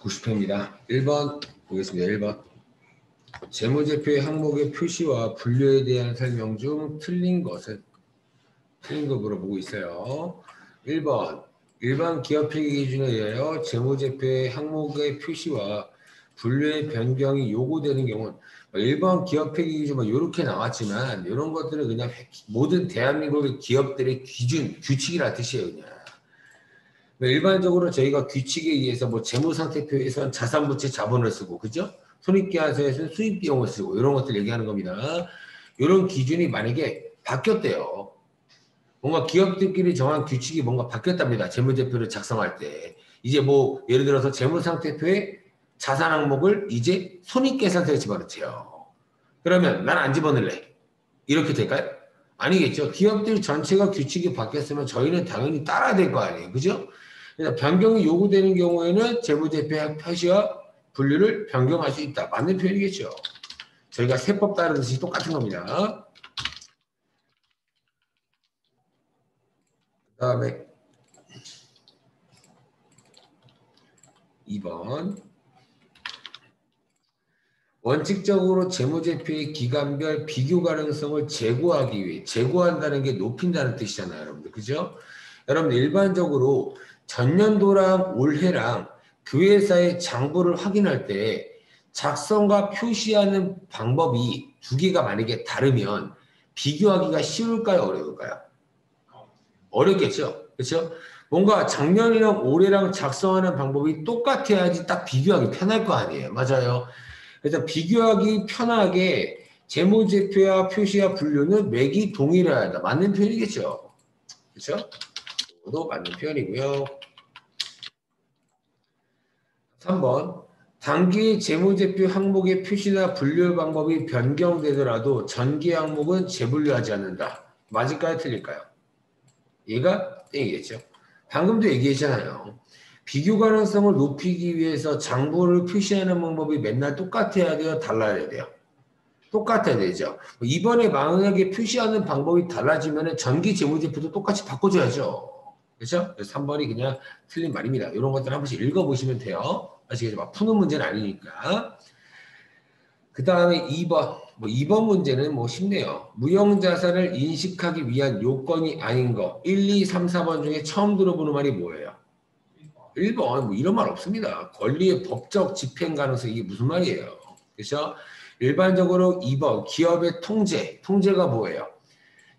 90회입니다. 1번 보겠습니다. 1번. 재무제표의 항목의 표시와 분류에 대한 설명 중 틀린 것은? 틀린 거 물어보고 있어요. 1번. 일반 기업회계 기준에 의하여 재무제표의 항목의 표시와 분류의 변경이 요구되는 경우는 일반 기업회계 기준 이렇게 나왔지만 이런 것들은 그냥 모든 대한민국의 기업들의 기준, 규칙이라 뜻이에요. 그냥. 일반적으로 저희가 규칙에 의해서 뭐 재무상태표에서는 자산부채 자본을 쓰고, 그죠? 손익계산서에서는 수입비용을 쓰고, 이런 것들 얘기하는 겁니다. 이런 기준이 만약에 바뀌었대요. 뭔가 기업들끼리 정한 규칙이 뭔가 바뀌었답니다. 재무제표를 작성할 때. 이제 뭐, 예를 들어서 재무상태표에 자산 항목을 이제 손익계산서에 집어넣지요. 그러면 난 안 집어넣을래. 이렇게 될까요? 아니겠죠. 기업들 전체가 규칙이 바뀌었으면 저희는 당연히 따라야 될 거 아니에요. 그죠? 그래서 변경이 요구되는 경우에는 재무제표 표시와 분류를 변경할 수 있다. 맞는 표현이겠죠. 저희가 세법 따르듯이 똑같은 겁니다. 그 다음에 2번. 원칙적으로 재무제표의 기간별 비교 가능성을 제고하기 위해, 제고한다는 게 높인다는 뜻이잖아요. 여러분들. 그죠? 여러분들 일반적으로 전년도랑 올해랑 그 회사의 장부를 확인할 때 작성과 표시하는 방법이 두 개가 만약에 다르면 비교하기가 쉬울까요? 어려울까요? 어렵겠죠. 그렇죠? 뭔가 작년이랑 올해랑 작성하는 방법이 똑같아야지 딱 비교하기 편할 거 아니에요. 맞아요. 그래서 비교하기 편하게 재무제표와 표시와 분류는 맥이 동일해야 한다. 맞는 표현이겠죠. 그렇죠? 도 맞는 표현이고요. 3번. 단기 재무제표 항목의 표시나 분류 방법이 변경되더라도 전기 항목은 재분류하지 않는다. 맞을까요? 틀릴까요? 얘가 땡이겠죠. 방금도 얘기했잖아요. 비교 가능성을 높이기 위해서 장부를 표시하는 방법이 맨날 똑같아야 돼요? 달라야 돼요? 똑같아야 되죠. 이번에 만약에 표시하는 방법이 달라지면 전기 재무제표도 똑같이 바꿔줘야죠. 그렇죠? 3번이 그냥 틀린 말입니다. 이런 것들 한 번씩 읽어보시면 돼요. 아시겠죠? 막 푸는 문제는 아니니까. 그 다음에 2번. 뭐 2번 문제는 뭐 쉽네요. 무형자산을 인식하기 위한 요건이 아닌 거. 1, 2, 3, 4번 중에 처음 들어보는 말이 뭐예요? 1번. 뭐 이런 말 없습니다. 권리의 법적 집행 가능성 이게 무슨 말이에요? 그렇죠? 일반적으로 2번. 기업의 통제가 뭐예요?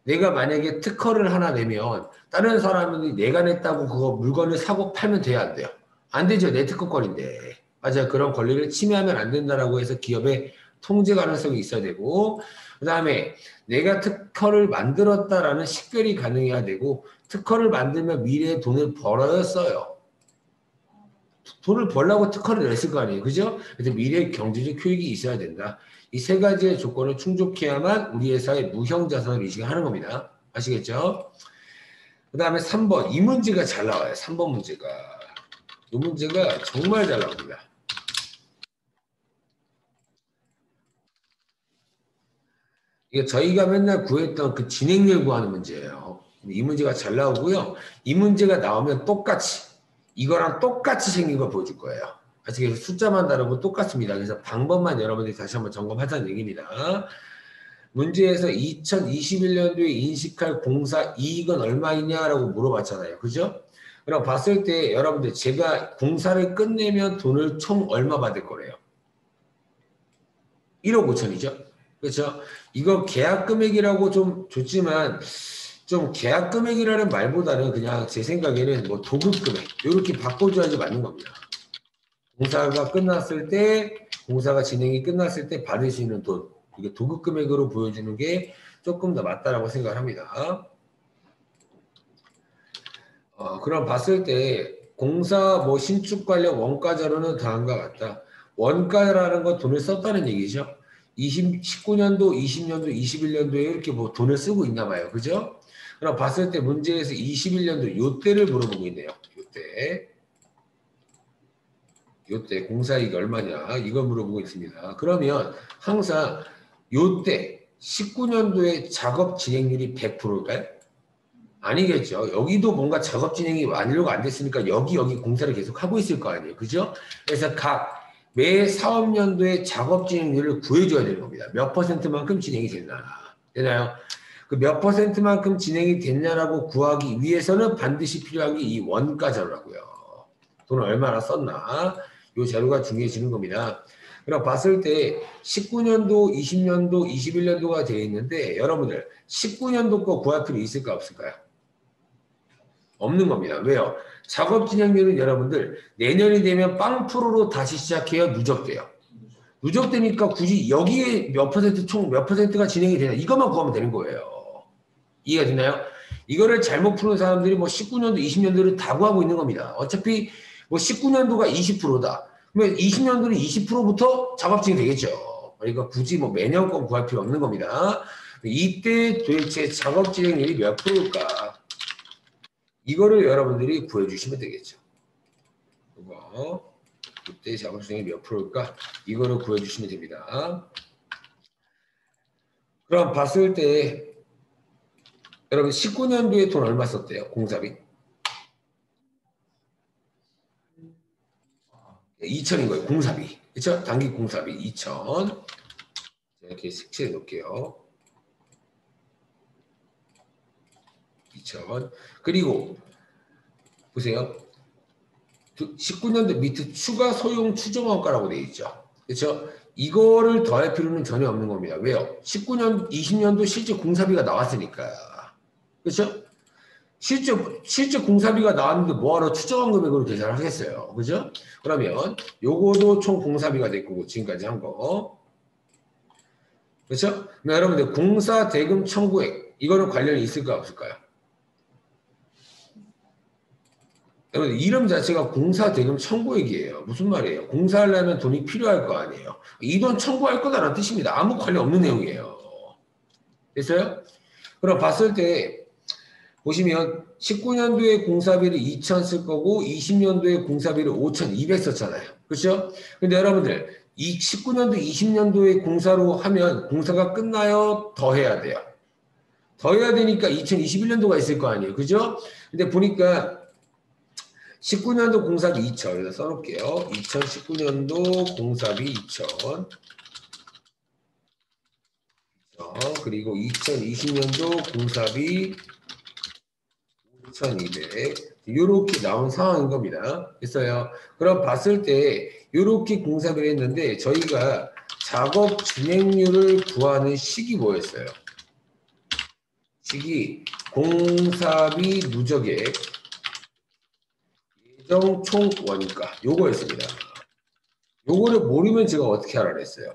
내가 만약에 특허를 하나 내면 다른 사람이 내가 냈다고 그거 물건을 사고 팔면 돼야 안 돼요? 안 되죠. 내 특허권인데. 맞아요. 그런 권리를 침해하면 안 된다라고 해서 기업의 통제 가능성이 있어야 되고 그 다음에 내가 특허를 만들었다라는 식별이 가능해야 되고 특허를 만들면 미래에 돈을 벌어야 써요. 돈을 벌려고 특허를 냈을 거 아니에요. 그죠? 그래서 미래 경제적 효익이 있어야 된다. 이 세 가지의 조건을 충족해야만 우리 회사의 무형자산을 인식하는 겁니다. 아시겠죠? 그 다음에 3번. 이 문제가 잘 나와요. 3번 문제가. 이 문제가 정말 잘 나옵니다. 이게 저희가 맨날 구했던 그 진행률 구하는 문제예요. 이 문제가 잘 나오고요. 이 문제가 나오면 똑같이 이거랑 똑같이 생긴 걸 보여줄 거예요. 아시겠죠? 숫자만 다르고 똑같습니다. 그래서 방법만 여러분들이 다시 한번 점검하자는 얘기입니다. 문제에서 2021년도에 인식할 공사 이익은 얼마이냐라고 물어봤잖아요. 그죠? 그럼 봤을 때 여러분들 제가 공사를 끝내면 돈을 총 얼마 받을 거래요? 1억 5천이죠? 그렇죠? 이거 계약 금액이라고 좀 줬지만 좀 계약 금액이라는 말보다는 그냥 제 생각에는 뭐 도급 금액 이렇게 바꿔줘야지 맞는 겁니다. 공사가 끝났을 때 공사가 진행이 끝났을 때 받을 수 있는 돈 이게 도급 금액으로 보여주는 게 조금 더 맞다라고 생각합니다. 그럼 봤을 때 공사 뭐 신축 관련 원가 자료는 다음과 같다. 원가라는 건 돈을 썼다는 얘기죠. 19년도, 20년도, 21년도에 이렇게 뭐 돈을 쓰고 있나 봐요. 그죠? 그럼 봤을 때 문제에서 21년도 요때를 물어보고 있네요. 요때 공사이익 얼마냐 이걸 물어보고 있습니다. 그러면 항상 요때 19년도에 작업 진행률이 100%일까요? 아니겠죠. 여기도 뭔가 작업 진행이 완료가 안 됐으니까 여기 공사를 계속 하고 있을 거 아니에요. 그죠? 그래서 각 매 사업연도의 작업 진행률을 구해줘야 되는 겁니다. 몇 퍼센트만큼 진행이 됐나. 되나요? 그 몇 퍼센트만큼 진행이 됐냐라고 구하기 위해서는 반드시 필요한 게 이 원가 자료라고요. 돈을 얼마나 썼나. 이 자료가 중요해지는 겁니다. 그럼 봤을 때 19년도, 20년도, 21년도가 되어 있는데 여러분들 19년도 거 구할 필요 있을까 없을까요? 없는 겁니다. 왜요? 작업 진행률은 여러분들 내년이 되면 빵 프로로 다시 시작해요? 누적돼요? 누적되니까 굳이 여기에 몇 퍼센트 총 몇 퍼센트가 진행이 되냐 이것만 구하면 되는 거예요. 이해가 되나요? 이거를 잘못 푸는 사람들이 뭐 19년도, 20년도를 다 구하고 있는 겁니다. 어차피 뭐 19년도가 20%다. 그러면 20년도는 20%부터 작업 진행이 되겠죠. 그러니까 굳이 뭐 매년 건 구할 필요 없는 겁니다. 이때 도대체 작업 진행률이 몇 프로일까? 이거를 여러분들이 구해주시면 되겠죠. 이거 이때 작업 진행이 몇 프로일까? 이거를 구해주시면 됩니다. 그럼 봤을 때 여러분 19년도에 돈 얼마 썼대요? 공사비? 2천인 거예요. 공사비. 그렇죠? 단기 공사비 2천. 이렇게 색칠해 놓을게요. 2천. 그리고 보세요. 19년도 밑에 추가 소용 추정원가라고 되어 있죠. 그렇죠? 이거를 더할 필요는 전혀 없는 겁니다. 왜요? 19년, 20년도 실제 공사비가 나왔으니까. 그렇죠? 실제 공사비가 나왔는데 뭐하러 추정한 금액으로 계산을 하겠어요. 그죠? 그러면 요거도 총 공사비가 될 거고 지금까지 한 거. 그렇죠? 여러분들 공사 대금 청구액 이거는 관련이 있을까 없을까요? 여러분 이름 자체가 공사 대금 청구액이에요. 무슨 말이에요? 공사하려면 돈이 필요할 거 아니에요. 이 돈 청구할 거다라는 뜻입니다. 아무 관련 없는 내용이에요. 됐어요? 그럼 봤을 때 보시면 19년도에 공사비를 2천 쓸 거고 20년도에 공사비를 5,200 썼잖아요. 그렇죠? 근데 여러분들 이 19년도 20년도에 공사로 하면 공사가 끝나요? 더 해야 돼요. 더 해야 되니까 2021년도가 있을 거 아니에요. 그죠? 근데 보니까 19년도 공사비 2천 여기다 써놓을게요. 2019년도 공사비 2천 그리고 2020년도 공사비 5,200 이렇게 나온 상황인 겁니다. 됐어요? 그럼 봤을 때 이렇게 공사비를 했는데 저희가 작업 진행률을 구하는 식이 뭐였어요? 식이 공사비 누적액 예정 총 원가 요거였습니다. 요거를 모르면 제가 어떻게 하라 그랬어요?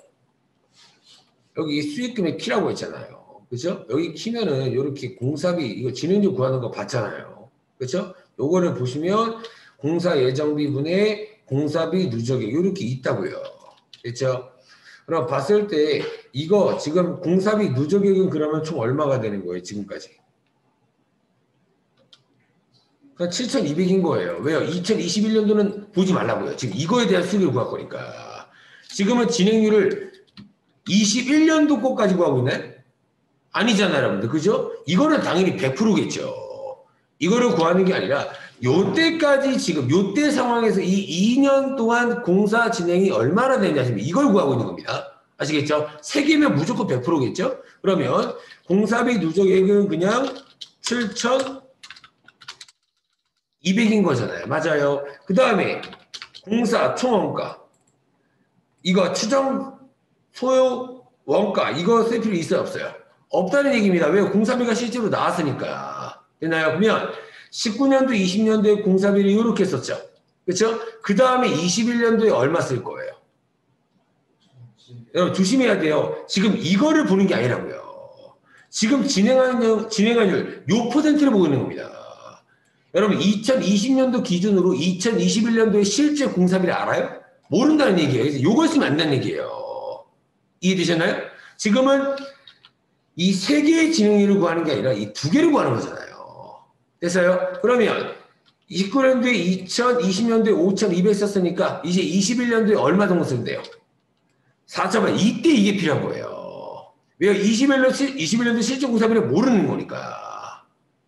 여기 수익금의 키라고 했잖아요. 그죠? 여기 키면은 이렇게 공사비 이거 진행률 구하는 거 봤잖아요. 그렇죠? 요거를 보시면 공사 예정비분의 공사비 누적액 이렇게 있다고요. 됐죠? 그럼 봤을 때 이거 지금 공사비 누적액은 그러면 총 얼마가 되는 거예요? 지금까지. 그러니까 7,200인 거예요. 왜요? 2021년도는 보지 말라고요. 지금 이거에 대한 수익을 구할 거니까. 지금은 진행률을 21년도 거까지 구하고 있나요? 아니잖아요, 여러분들. 그죠? 이거는 당연히 100%겠죠. 이거를 구하는 게 아니라 요때까지 지금 요때 상황에서 이 2년 동안 공사 진행이 얼마나 되냐 지금 이걸 구하고 있는 겁니다. 아시겠죠? 3개면 무조건 100%겠죠? 그러면 공사비 누적액은 그냥 7,200인 거잖아요. 맞아요. 그 다음에 공사 총원가 이거 추정 소요 원가 이거 쓸 필요 있어요 없어요? 없다는 얘기입니다. 왜? 공사비가 실제로 나왔으니까. 되나요? 그러면 19년도, 20년도에 공사비를 이렇게 썼죠. 그렇죠? 그 다음에 21년도에 얼마 쓸 거예요? 여러분 조심해야 돼요. 지금 이거를 보는 게 아니라고요. 지금 진행한율 요 퍼센트를 보고 있는 겁니다. 여러분 2020년도 기준으로 2021년도에 실제 공사비를 알아요? 모른다는 얘기예요. 그래서 요걸 쓰면 안 된다는 얘기예요. 이해되셨나요? 지금은 이 3개의 진행률을 구하는 게 아니라 이 2개를 구하는 거잖아요. 됐어요? 그러면 19년도에 2020년도에 5,200 썼으니까 이제 21년도에 얼마 정도 쓰면 돼요? 4,000원. 이때 이게 필요한 거예요. 왜요? 21년도 실제 공사비를 모르는 거니까.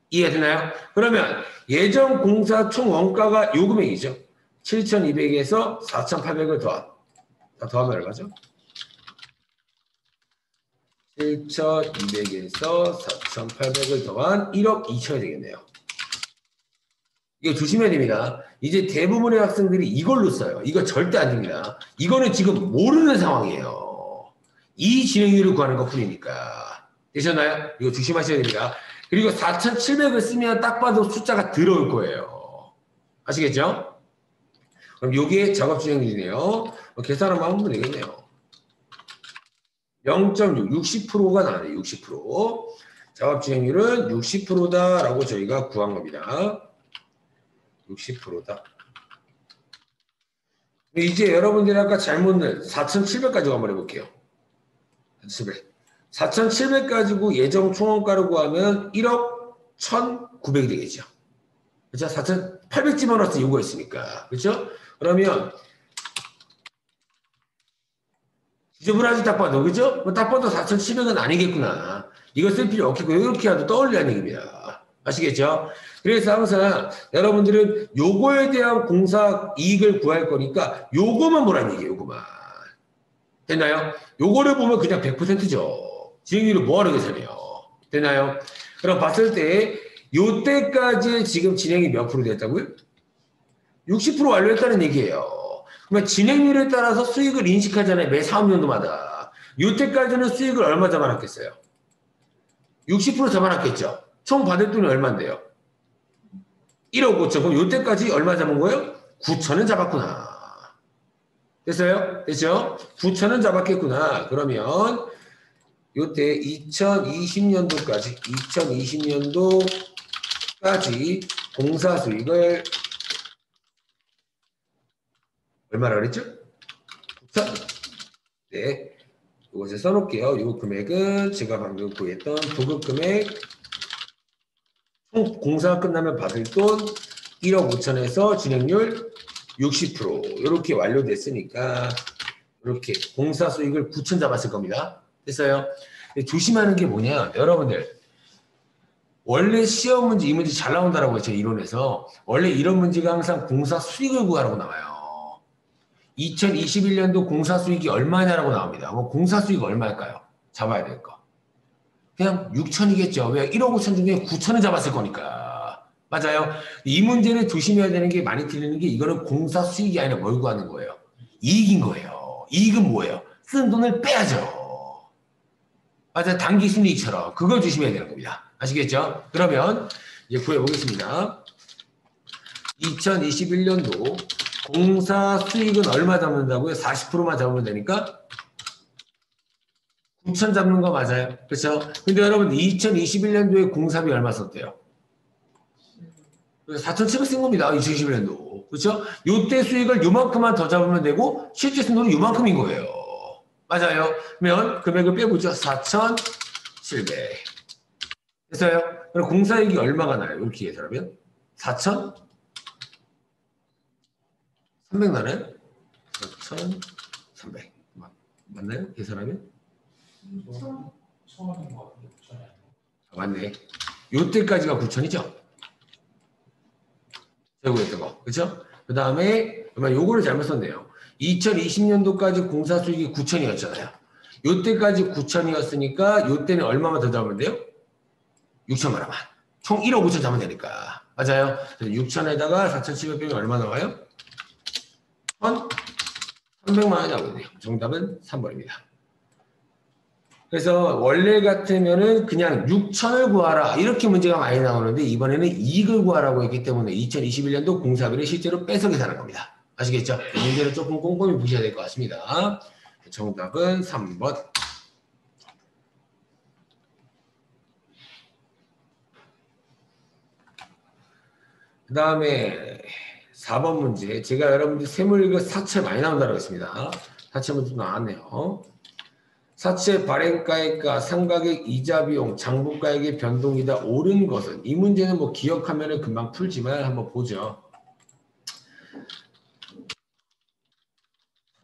이해되나요? 그러면 예정 공사 총 원가가 요 금액이죠. 7,200에서 4,800을 더하면 얼마죠? 7,200에서 4,800을 더한 1억 2천이 되겠네요. 이거 조심해야 됩니다. 이제 대부분의 학생들이 이걸로 써요. 이거 절대 안 됩니다. 이거는 지금 모르는 상황이에요. 이 진행률을 구하는 것 뿐이니까. 되셨나요? 이거 조심하셔야 됩니다. 그리고 4,700을 쓰면 딱 봐도 숫자가 들어올 거예요. 아시겠죠? 그럼 요게 작업 진행률이네요. 계산 한번 하면 되겠네요. 0.6, 60%가 나와요. 60%. 작업 진행률은 60%다라고 저희가 구한 겁니다. 60%다. 이제 여러분들이 아까 잘못 낸 4,700 가지고 한번 해볼게요. 4,700 가지고 예정 총원가를 구하면 1억 1,900이 되겠죠. 그렇죠? 4,800 집어넣어서 요구했으니까. 그렇죠? 그러면 지저분하지 딱 봐도, 그죠? 딱 봐도 4,700은 아니겠구나. 이거 쓸 필요 없겠고, 이렇게라도 떠올리라는 얘기입니다. 아시겠죠? 그래서 항상 여러분들은 요거에 대한 공사 이익을 구할 거니까 요거만 보라는 얘기예요, 요거만. 됐나요? 요거를 보면 그냥 100%죠. 진행률을 뭐하러 계산해요? 됐나요? 그럼 봤을 때, 요때까지 지금 진행이 몇 프로 됐다고요? 60% 완료했다는 얘기예요. 그러면 진행률에 따라서 수익을 인식하잖아요. 매 사업연도마다. 요때까지는 수익을 얼마 잡아놨겠어요? 60% 잡아놨겠죠? 총 받을 돈이 얼마인데요? 1억 5천. 그럼 요때까지 얼마 잡은 거예요? 9천은 잡았구나. 됐어요? 됐죠? 9천은 잡았겠구나. 그러면 요때 2020년도까지 공사 수익을 얼마나 그랬죠? 9천? 네. 이것에 써놓을게요. 이 금액은 제가 방금 구했던 도급 금액, 총 공사가 끝나면 받을 돈 1억 5천에서 진행률 60% 이렇게 완료됐으니까 이렇게 공사 수익을 9천 잡았을 겁니다. 됐어요? 조심하는 게 뭐냐, 여러분들. 원래 시험 문제, 이 문제 잘 나온다라고 했죠, 이론에서. 원래 이런 문제가 항상 공사 수익을 구하라고 나와요. 2021년도 공사 수익이 얼마냐라고 나옵니다. 뭐 공사 수익 얼마일까요? 잡아야 될 거. 그냥 6천이겠죠. 왜? 1억 5천 중에 9천은 잡았을 거니까. 맞아요. 이 문제는 조심해야 되는 게, 많이 틀리는 게, 이거는 공사 수익이 아니라 뭘 구하는 거예요? 이익인 거예요. 이익은 뭐예요? 쓴 돈을 빼야죠. 맞아요. 단기 순이익처럼. 그걸 조심해야 되는 겁니다. 아시겠죠? 그러면 이제 구해보겠습니다. 2021년도 공사 수익은 얼마 잡는다고요? 40%만 잡으면 되니까 9천 잡는 거 맞아요. 그렇죠? 근데 여러분 2021년도에 공사비 얼마 썼대요? 4,700 쓴 겁니다. 2021년도. 그렇죠? 요때 수익을 요만큼만 더 잡으면 되고 실제 쓴 돈은 요만큼인 거예요. 맞아요. 그러면 금액을 빼보죠. 4,700. 됐어요? 그럼 공사이익이 얼마가 나요? 이렇게 계산하면 4,300 나나요? 4,300 맞나요? 계산하면? 맞네. 요때까지가 9천이죠? 제고했던 거. 그쵸? 그 다음에, 요거를 잘못 썼네요. 2020년도까지 공사 수익이 9천이었잖아요. 요때까지 9천이었으니까, 요때는 얼마만 더 잡으면 돼요? 6천만 원만. 총 1억 5천 잡으면 되니까. 맞아요? 6천에다가 4,700 빼면 얼마 나와요? 1,300만 원이 나오거든요. 정답은 3번입니다. 그래서 원래 같으면은 그냥 6천을 구하라 이렇게 문제가 많이 나오는데 이번에는 이익을 구하라고 했기 때문에 2021년도 공사비를 실제로 빼서 계산한 겁니다. 아시겠죠? 문제를 조금 꼼꼼히 보셔야 될 것 같습니다. 정답은 3번. 그 다음에 4번 문제. 제가 여러분들 세무일급 사채 많이 나온다고 했습니다. 사채 문제 좀 나왔네요. 사채 발행가액과 상가액 이자 비용 장부가액의 변동이다 옳은 것은, 이 문제는 뭐 기억하면 금방 풀지만 한번 보죠.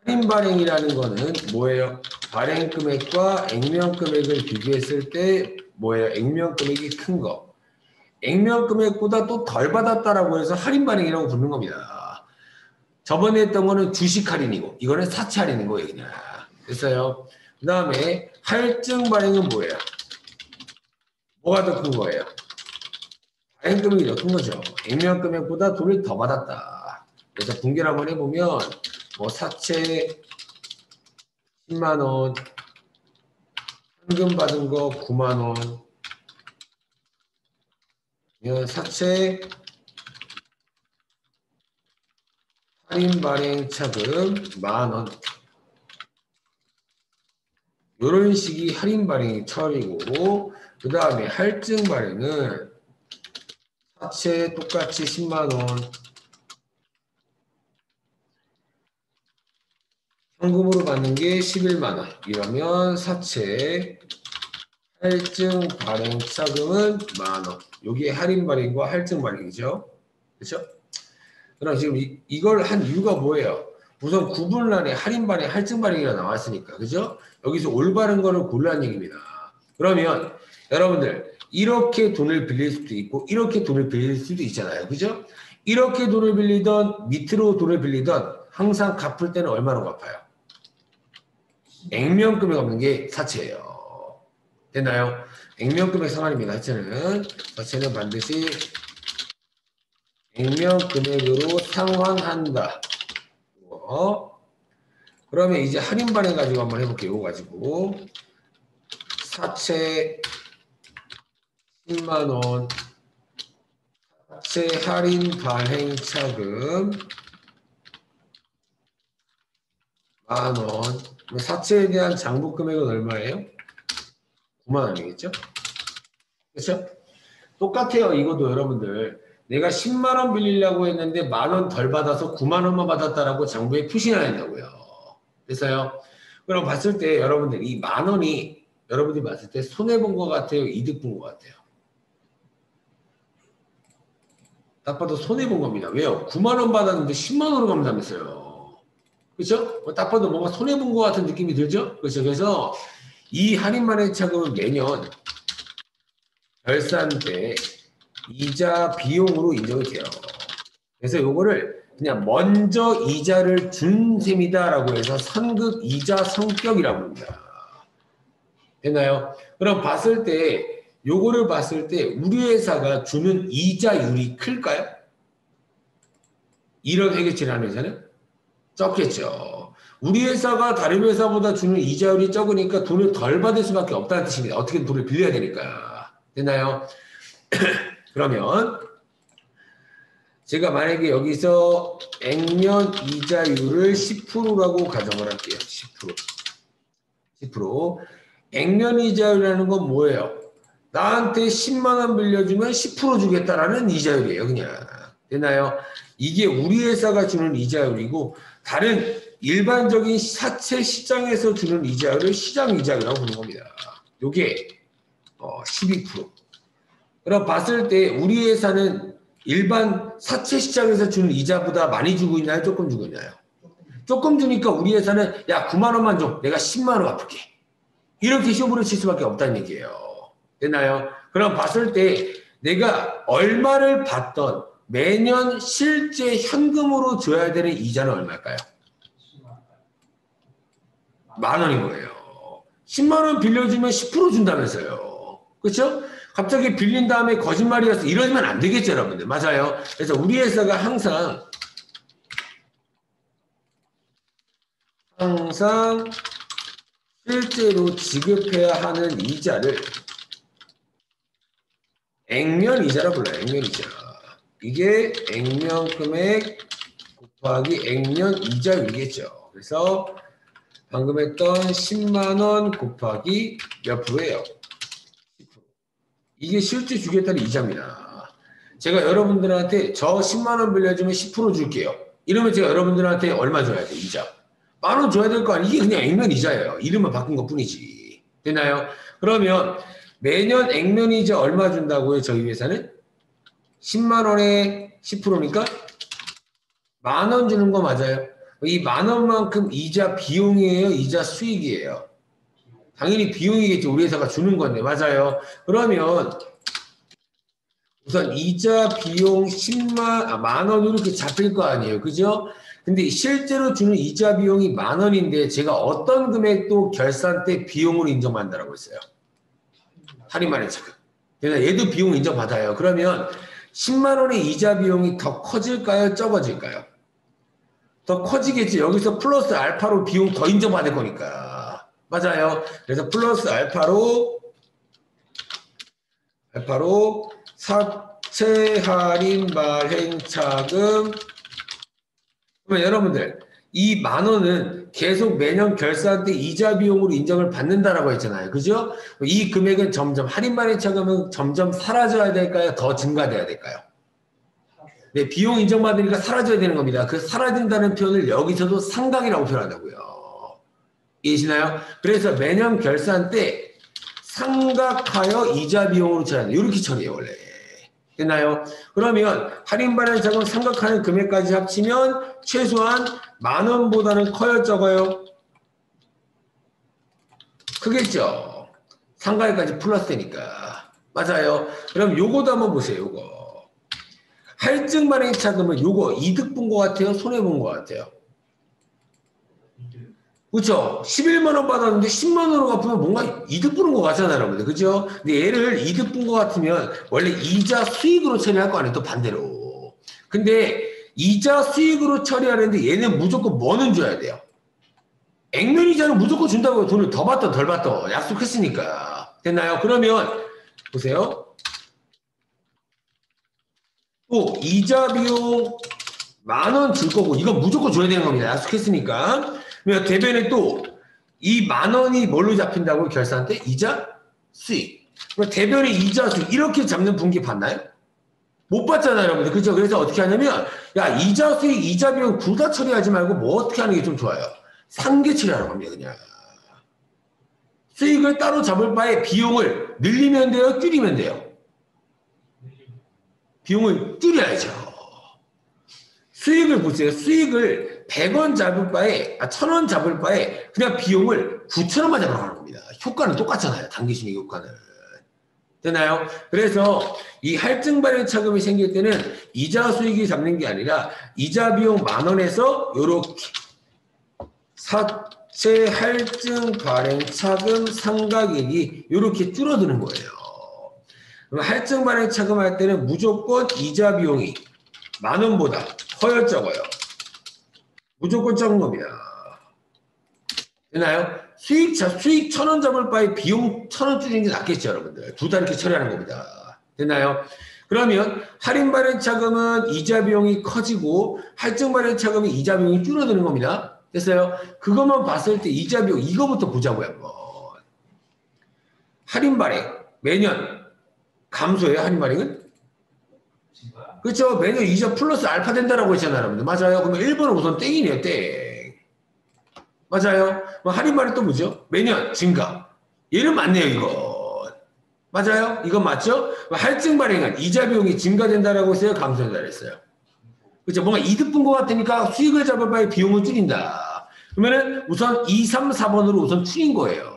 할인 발행이라는 거는 뭐예요? 발행 금액과 액면 금액을 비교했을 때 뭐예요? 액면 금액이 큰 거. 액면 금액보다 또 덜 받았다라고 해서 할인 발행이라고 부르는 겁니다. 저번에 했던 거는 주식 할인이고 이거는 사채 할인인 거예요. 그냥. 됐어요? 그 다음에 할증 발행은 뭐예요? 뭐가 더 큰 거예요? 발행 금액이 더 큰 거죠. 액면 금액보다 돈을 더 받았다. 그래서 분기를 한번 해보면 뭐 사채 10만 원, 현금 받은 거 9만 원, 사채 할인 발행 차금 10,000원. 이런 식이 할인 발행이 처리고, 그 다음에 할증 발행은 사채 똑같이 10만 원, 현금으로 받는 게 11만 원. 이러면 사채 할증 발행 차금은 10,000원. 이게 할인 발행과 할증 발행이죠. 그렇죠? 그럼 지금 이걸 한 이유가 뭐예요? 우선 구분란에 할인 발행, 할증 발행이라 나왔으니까. 그죠? 여기서 올바른 거를 고르라는 얘기입니다. 그러면 여러분들 이렇게 돈을 빌릴 수도 있고 이렇게 돈을 빌릴 수도 있잖아요. 그죠? 이렇게 돈을 빌리던 밑으로 돈을 빌리던 항상 갚을 때는 얼마로 갚아요? 액면 금액 없는 게 사채예요. 됐나요? 액면 금액 상환입니다. 사채는 반드시 액면 금액으로 상환한다. 그러면 이제 할인 발행 가지고 한번 해볼게요. 이거 가지고 사채 10만 원, 사채 할인 발행 차금 10,000원. 사채에 대한 장부 금액은 얼마예요? 9만 원이겠죠? 그렇죠? 똑같아요. 이것도 여러분들 내가 10만 원 빌리려고 했는데 10,000원 덜 받아서 9만 원만 받았다라고 장부에 표시해야 된다고요. 됐어요? 그럼 봤을 때 여러분들 이 10,000원이 여러분들이 봤을 때 손해본 것 같아요? 이득 본 것 같아요? 딱 봐도 손해본 겁니다. 왜요? 9만 원 받았는데 10만 원으로 간다면서요. 그렇죠? 딱 봐도 뭔가 손해본 것 같은 느낌이 들죠? 그렇죠? 그래서 이 할인 발행 차금은 매년 결산 때 이자 비용으로 인정이 돼요. 그래서 요거를 그냥 먼저 이자를 준 셈이다라고 해서 선급 이자 성격이라고 합니다. 됐나요? 그럼 봤을 때 요거를 봤을 때 우리 회사가 주는 이자율이 클까요? 이런 회계치를 하는 회사는 적겠죠. 우리 회사가 다른 회사보다 주는 이자율이 적으니까 돈을 덜 받을 수밖에 없다는 뜻입니다. 어떻게든 돈을 빌려야 되니까. 됐나요? 그러면 제가 만약에 여기서 액면 이자율을 10%라고 가정을 할게요. 10%. 10%. 액면 이자율이라는 건 뭐예요? 나한테 10만 원 빌려주면 10% 주겠다라는 이자율이에요. 그냥. 됐나요? 이게 우리 회사가 주는 이자율이고 다른 일반적인 사채 시장에서 주는 이자율을 시장 이자율이라고 부르는 겁니다. 요게 12%. 그럼 봤을 때 우리 회사는 일반 사채 시장에서 주는 이자보다 많이 주고 있나요? 조금 주고 있나요? 조금 주니까 우리 회사는 야 9만 원만 줘. 내가 10만 원 갚을게. 이렇게 쇼부를 칠 수밖에 없다는 얘기예요. 됐나요? 그럼 봤을 때 내가 얼마를 받던 매년 실제 현금으로 줘야 되는 이자는 얼마일까요? 10,000원인 거예요. 10만 원 빌려주면 10% 준다면서요. 그렇죠? 갑자기 빌린 다음에 거짓말이어서 이러면 안 되겠죠, 여러분들. 맞아요. 그래서 우리 회사가 항상 실제로 지급해야 하는 이자를 액면 이자라고 불러요. 액면 이자. 이게 액면 금액 곱하기 액면 이자율이겠죠. 그래서 방금 했던 10만 원 곱하기 몇 프로예요? 10%. 이게 실제 주겠다는 이자입니다. 제가 여러분들한테 저 10만 원 빌려주면 10% 줄게요. 이러면 제가 여러분들한테 얼마 줘야 돼? 이자. 10,000원 줘야 될 거 아니에요? 이게 그냥 액면 이자예요. 이름만 바꾼 것 뿐이지. 되나요? 그러면 매년 액면 이자 얼마 준다고요? 저희 회사는? 10만 원에 10%니까 10,000원 주는 거 맞아요? 이 10,000원만큼 이자 비용이에요? 이자 수익이에요? 당연히 비용이겠죠. 우리 회사가 주는 건데. 맞아요. 그러면 우선 이자 비용 10만 원으로 이렇게 잡힐 거 아니에요. 그죠? 근데 실제로 주는 이자 비용이 10,000원인데 제가 어떤 금액도 결산 때 비용으로 인정받는다고 했어요. 할인만의 차금. 그래서 얘도 비용 인정받아요. 그러면 10만 원의 이자 비용이 더 커질까요? 적어질까요? 더 커지겠지. 여기서 플러스 알파로 비용 더 인정받을 거니까. 맞아요. 그래서 플러스 알파로 사채 할인 발행 차금. 그러면 여러분들 이 10,000원은 계속 매년 결산 때 이자 비용으로 인정을 받는다라고 했잖아요. 그죠? 이 금액은 점점 할인 발행 차금은 점점 사라져야 될까요? 더 증가돼야 될까요? 네, 비용 인정받으니까 사라져야 되는 겁니다. 그 사라진다는 표현을 여기서도 상각이라고 표현한다고요. 이해시나요? 그래서 매년 결산 때 상각하여 이자 비용으로 처리한다. 이렇게 처리해요, 원래. 됐나요? 그러면 할인 발행 자금 상각하는 금액까지 합치면 최소한 10,000원보다는 커요, 적어요? 크겠죠? 상각에까지 플러스 되니까. 맞아요. 그럼 요거도 한번 보세요, 요거. 할증 발행 차금은 요거 이득 본 것 같아요? 손해 본 것 같아요? 그렇죠? 11만 원 받았는데 10만 원으로 갚으면 뭔가 이득 보는 것 같잖아요, 여러분들. 그죠? 근데 얘를 이득 본 것 같으면 원래 이자 수익으로 처리할 거 아니에요, 또 반대로. 근데 이자 수익으로 처리하는데 얘는 무조건 뭐는 줘야 돼요? 액면 이자는 무조건 준다고요. 돈을 더 받던 덜 받던 약속했으니까. 됐나요? 그러면 보세요. 또 이자 비용 10,000원 줄 거고 이건 무조건 줘야 되는 겁니다. 약속했으니까. 그러면 대변에 또 이 10,000원이 뭘로 잡힌다고 결산 때? 이자 수익. 그럼 대변에 이자 수익 이렇게 잡는 분기 봤나요? 못 봤잖아요, 여러분들. 그렇죠? 그래서 어떻게 하냐면 야 이자 수익, 이자 비용 둘 다 처리하지 말고 뭐 어떻게 하는 게 좀 좋아요? 상계 처리하는 겁니다, 그냥. 수익을 따로 잡을 바에 비용을 늘리면 돼요, 줄이면 돼요? 비용을 줄여야죠. 수익을 보세요. 수익을 100원 잡을 바에, 1,000원 잡을 바에 그냥 비용을 9,000원만 잡으러 가는 겁니다. 효과는 똑같잖아요. 단기순이익 효과는. 되나요? 그래서 이 할증 발행 차금이 생길 때는 이자 수익이 잡는 게 아니라 이자 비용 10,000원에서 요렇게 사채 할증 발행 차금 상각액이 요렇게 줄어드는 거예요. 그럼 할증 발행 차금 할 때는 무조건 이자 비용이 10,000원보다 커요, 적어요? 무조건 적은 겁니다. 되나요? 수익 1,000원 잡을 바에 비용 1,000원 줄이는 게 낫겠죠, 여러분들. 둘 다 이렇게 처리하는 겁니다. 됐나요? 그러면 할인 발행 차금은 이자 비용이 커지고 할증 발행 차금은 이자 비용이 줄어드는 겁니다. 됐어요? 그것만 봤을 때 이자 비용 이거부터 보자고요, 한번. 할인 발행 매년 감소해요, 할인 발행은? 그렇죠. 매년 이자 플러스 알파 된다라고 했잖아요, 여러분들. 맞아요. 그러면 1번은 우선 땡이네요, 땡. 맞아요. 뭐 할인 발행 또 뭐죠? 매년 증가. 얘는 맞네요, 이거. 맞아요. 이건 맞죠? 할증 발행은 이자 비용이 증가된다라고 했어요, 감소된다고 했어요. 그렇죠. 뭔가 이득 본 것 같으니까 수익을 잡을 바에 비용을 줄인다. 그러면은 우선 2, 3, 4번으로 우선 줄인 거예요.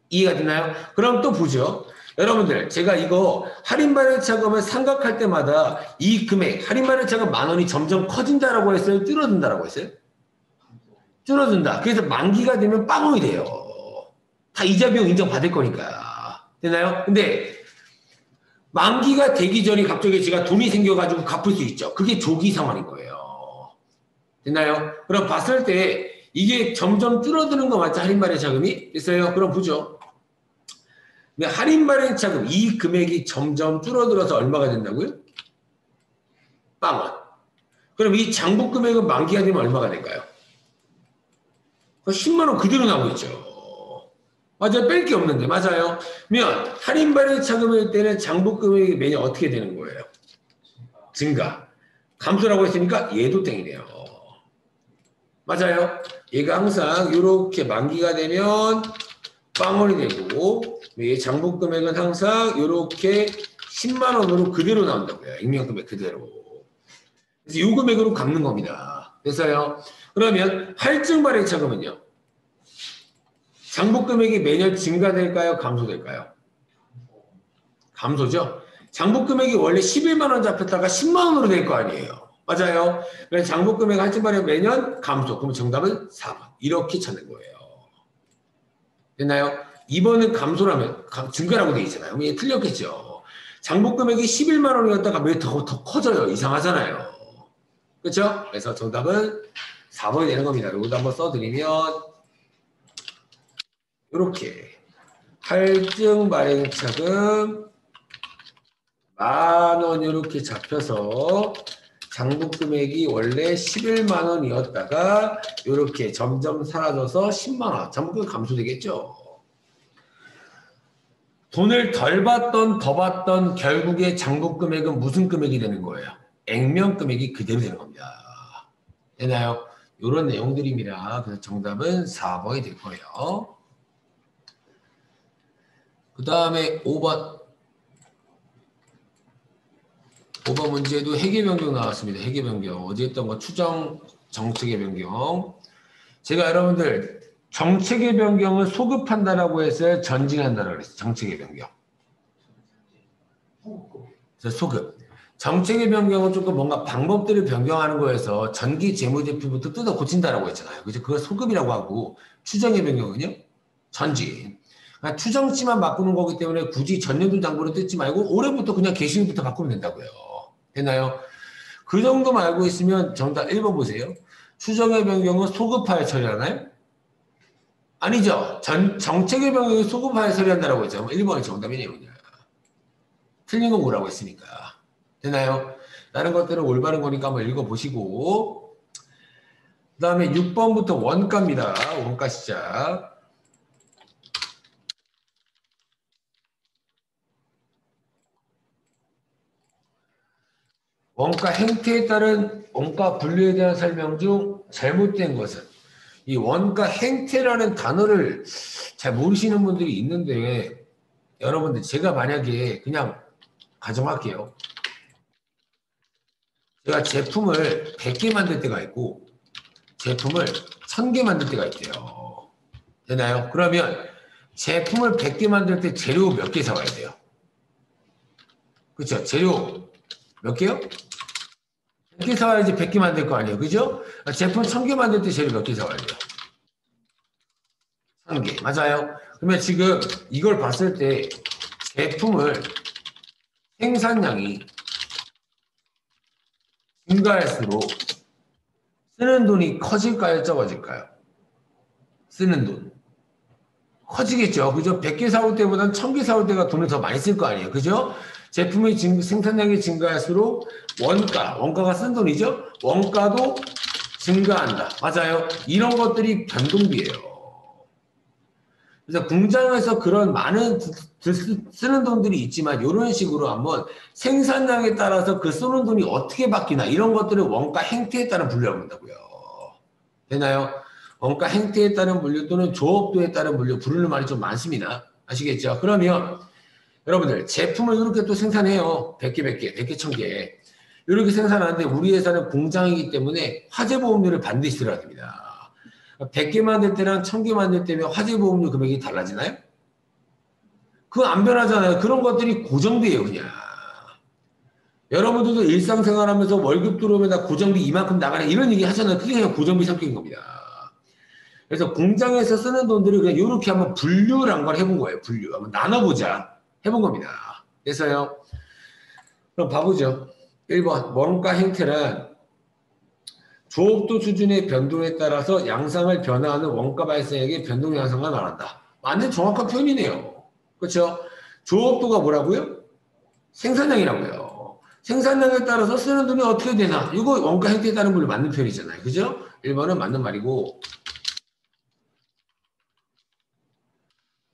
이해가 되나요? 그럼 또 보죠. 여러분들 제가 이거 할인 발행 차금을 상각할 때마다 이 금액 할인 발행 차금 10,000원이 점점 커진다라고 했어요? 줄어든다라고 했어요? 줄어든다. 그래서 만기가 되면 빵원이 돼요. 다 이자 비용 인정받을 거니까. 되나요? 근데 만기가 되기 전에 갑자기 제가 돈이 생겨가지고 갚을 수 있죠. 그게 조기 상환인 거예요. 됐나요? 그럼 봤을 때 이게 점점 줄어드는 거 맞죠? 할인 발행 차금이? 됐어요? 그럼 보죠. 할인 발행 차금 이 금액이 점점 줄어들어서 얼마가 된다고요? 빵원. 그럼 이 장부 금액은 만기가 되면 얼마가 될까요? 10만 원 그대로 나오고 있죠. 맞아요. 뺄 게 없는데. 맞아요. 그러면 할인 발행 차금일 때는 장부 금액이 매년 어떻게 되는 거예요? 증가. 감소라고 했으니까 얘도 땡이네요. 맞아요. 얘가 항상 이렇게 만기가 되면 빵원이 되고 장부 금액은 항상 이렇게 10만 원으로 그대로 나온다고요. 익명금액 그대로. 그래서 이 금액으로 갚는 겁니다. 됐어요? 그러면 할증 발행 차금은요? 장부 금액이 매년 증가될까요? 감소될까요? 감소죠? 장부 금액이 원래 11만 원 잡혔다가 10만 원으로 될 거 아니에요. 맞아요. 그래서 장부 금액 하지 말에 매년 감소. 그럼 정답은 4번. 이렇게 찾는 거예요. 됐나요? 2번은 감소라면 증가라고 돼 있잖아요. 그럼 얘 틀렸겠죠. 장부 금액이 11만 원이었다가 왜 더 커져요? 이상하잖아요. 그렇죠? 그래서 정답은 4번이 되는 겁니다. 이것도 한번 써드리면 이렇게 할증 발행차금 10,000원 이렇게 잡혀서 장부 금액이 원래 11만 원이었다가 이렇게 점점 사라져서 10만 원. 장부 금액 감소되겠죠. 돈을 덜 받던 더 받던 결국에 장부 금액은 무슨 금액이 되는 거예요? 액면 금액이 그대로 되는 겁니다. 되나요? 이런 내용들입니다. 그래서 정답은 4번이 될 거예요. 그 다음에 5번. 5번 문제도 회계 변경 나왔습니다. 회계 변경. 어제 했던 거 추정 정책의 변경. 제가 여러분들 정책의 변경을 소급한다라고 했어요. 전진한다라고 그랬어요. 정책의 변경. 소급. 정책의 변경은 조금 뭔가 방법들을 변경하는 거여서 전기 재무제표부터 뜯어 고친다라고 했잖아요. 그죠? 그걸 소급이라고 하고 추정의 변경은요? 전진. 그러니까 추정치만 바꾸는 거기 때문에 굳이 전년도 장부를 뜯지 말고 올해부터 그냥 개시일부터 바꾸면 된다고요. 됐나요? 그 정도만 알고 있으면 정답 1번 보세요. 추정의 변경은 소급하여 처리하나요? 아니죠. 정책의 변경은 소급하여 처리한다라고 했죠. 1번이 정답이네요. 틀린 건 뭐라고 했으니까. 되나요? 다른 것들은 올바른 거니까 한번 읽어보시고 그 다음에 6번부터 원가입니다. 원가 시작. 원가 행태에 따른 원가 분류에 대한 설명 중 잘못된 것은 이 원가 행태라는 단어를 잘 모르시는 분들이 있는데 여러분들 제가 만약에 그냥 가정할게요. 제가 제품을 100개 만들 때가 있고 제품을 1000개 만들 때가 있대요. 되나요? 그러면 제품을 100개 만들 때 재료 몇 개 사와야 돼요? 그렇죠? 재료 몇 개요? 100개 사와야지 100개 만들 거 아니에요. 그죠? 제품 1000개 만들 때 재료 몇 개 사와야 돼요? 1000개. 맞아요. 그러면 지금 이걸 봤을 때 제품을 생산량이 증가할수록 쓰는 돈이 커질까요? 적어질까요? 쓰는 돈. 커지겠죠. 그죠? 100개 사올 때보다는 1000개 사올 때가 돈을 더 많이 쓸 거 아니에요. 그죠? 제품의 생산량이 증가할수록 원가가 쓴 돈이죠? 원가도 증가한다. 맞아요. 이런 것들이 변동비예요. 그래서 공장에서 그런 많은 쓰는 돈들이 있지만 이런 식으로 한번 생산량에 따라서 그 쓰는 돈이 어떻게 바뀌나 이런 것들을 원가 행태에 따른 분류라고 한다고요. 되나요? 원가 행태에 따른 분류 또는 조업도에 따른 분류 부르는 말이 좀 많습니다. 아시겠죠? 그러면 여러분들 제품을 이렇게 또 생산해요. 100개, 1000개. 이렇게 생산하는데 우리 회사는 공장이기 때문에 화재보험료를 반드시 들어야 됩니다. 100개 만들 때랑 1000개 만들 때면 화재보험료 금액이 달라지나요? 그거 안 변하잖아요. 그런 것들이 고정비예요, 그냥. 여러분들도 일상생활하면서 월급 들어오면 나 고정비 이만큼 나가네 이런 얘기 하잖아요. 그게 그냥 고정비 성격인 겁니다. 그래서 공장에서 쓰는 돈들을 그냥 이렇게 한번 분류를 걸 해본 거예요. 분류. 한번 나눠보자. 해본 겁니다. 그래서요. 그럼 봐보죠. 1번. 원가 행태란 조업도 수준의 변동에 따라서 양상을 변화하는 원가 발생액의 변동 양상을 말한다. 완전 정확한 표현이네요. 그렇죠? 조업도가 뭐라고요? 생산량이라고요. 생산량에 따라서 쓰는 돈이 어떻게 되나? 이거 원가 행태에 따른 걸로 맞는 표현이잖아요. 그죠? 1번은 맞는 말이고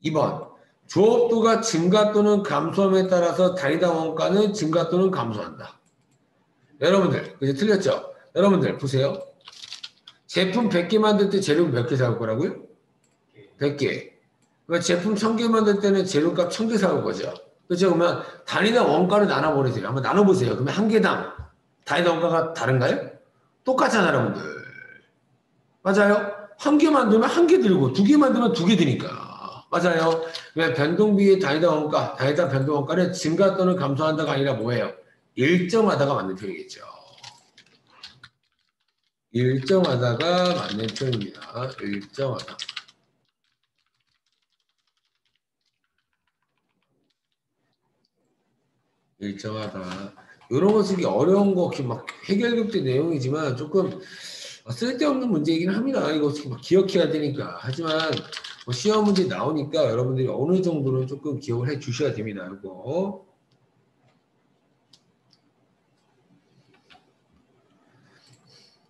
2번. 조업도가 증가 또는 감소함에 따라서 단위당 원가는 증가 또는 감소한다. 여러분들, 그죠? 틀렸죠? 여러분들, 보세요. 제품 100개 만들 때 재료 몇 개 사올 거라고요? 100개. 그러니까 제품 1000개 만들 때는 재료값 1000개 사올 거죠. 그렇죠? 그러면 단위당 원가를 나눠버리세요. 한번 나눠보세요. 그러면 한 개당 단위당 원가가 다른가요? 똑같잖아요, 여러분들. 맞아요? 한 개 만들면 한 개 들고, 2개 만들면 2개 드니까. 맞아요. 왜 변동비의 단위당 원가, 단위당 변동 원가는 증가 또는 감소한다가 아니라 뭐예요? 일정하다가 맞는 표현이겠죠. 일정하다가 맞는 표현입니다. 일정하다. 일정하다. 이런 거 쓰기 어려운 거 막 해결급대 내용이지만 조금 쓸데없는 문제이긴 합니다. 이거 막 기억해야 되니까. 하지만 뭐 시험 문제 나오니까 여러분들이 어느 정도는 조금 기억을 해 주셔야 됩니다. 이거.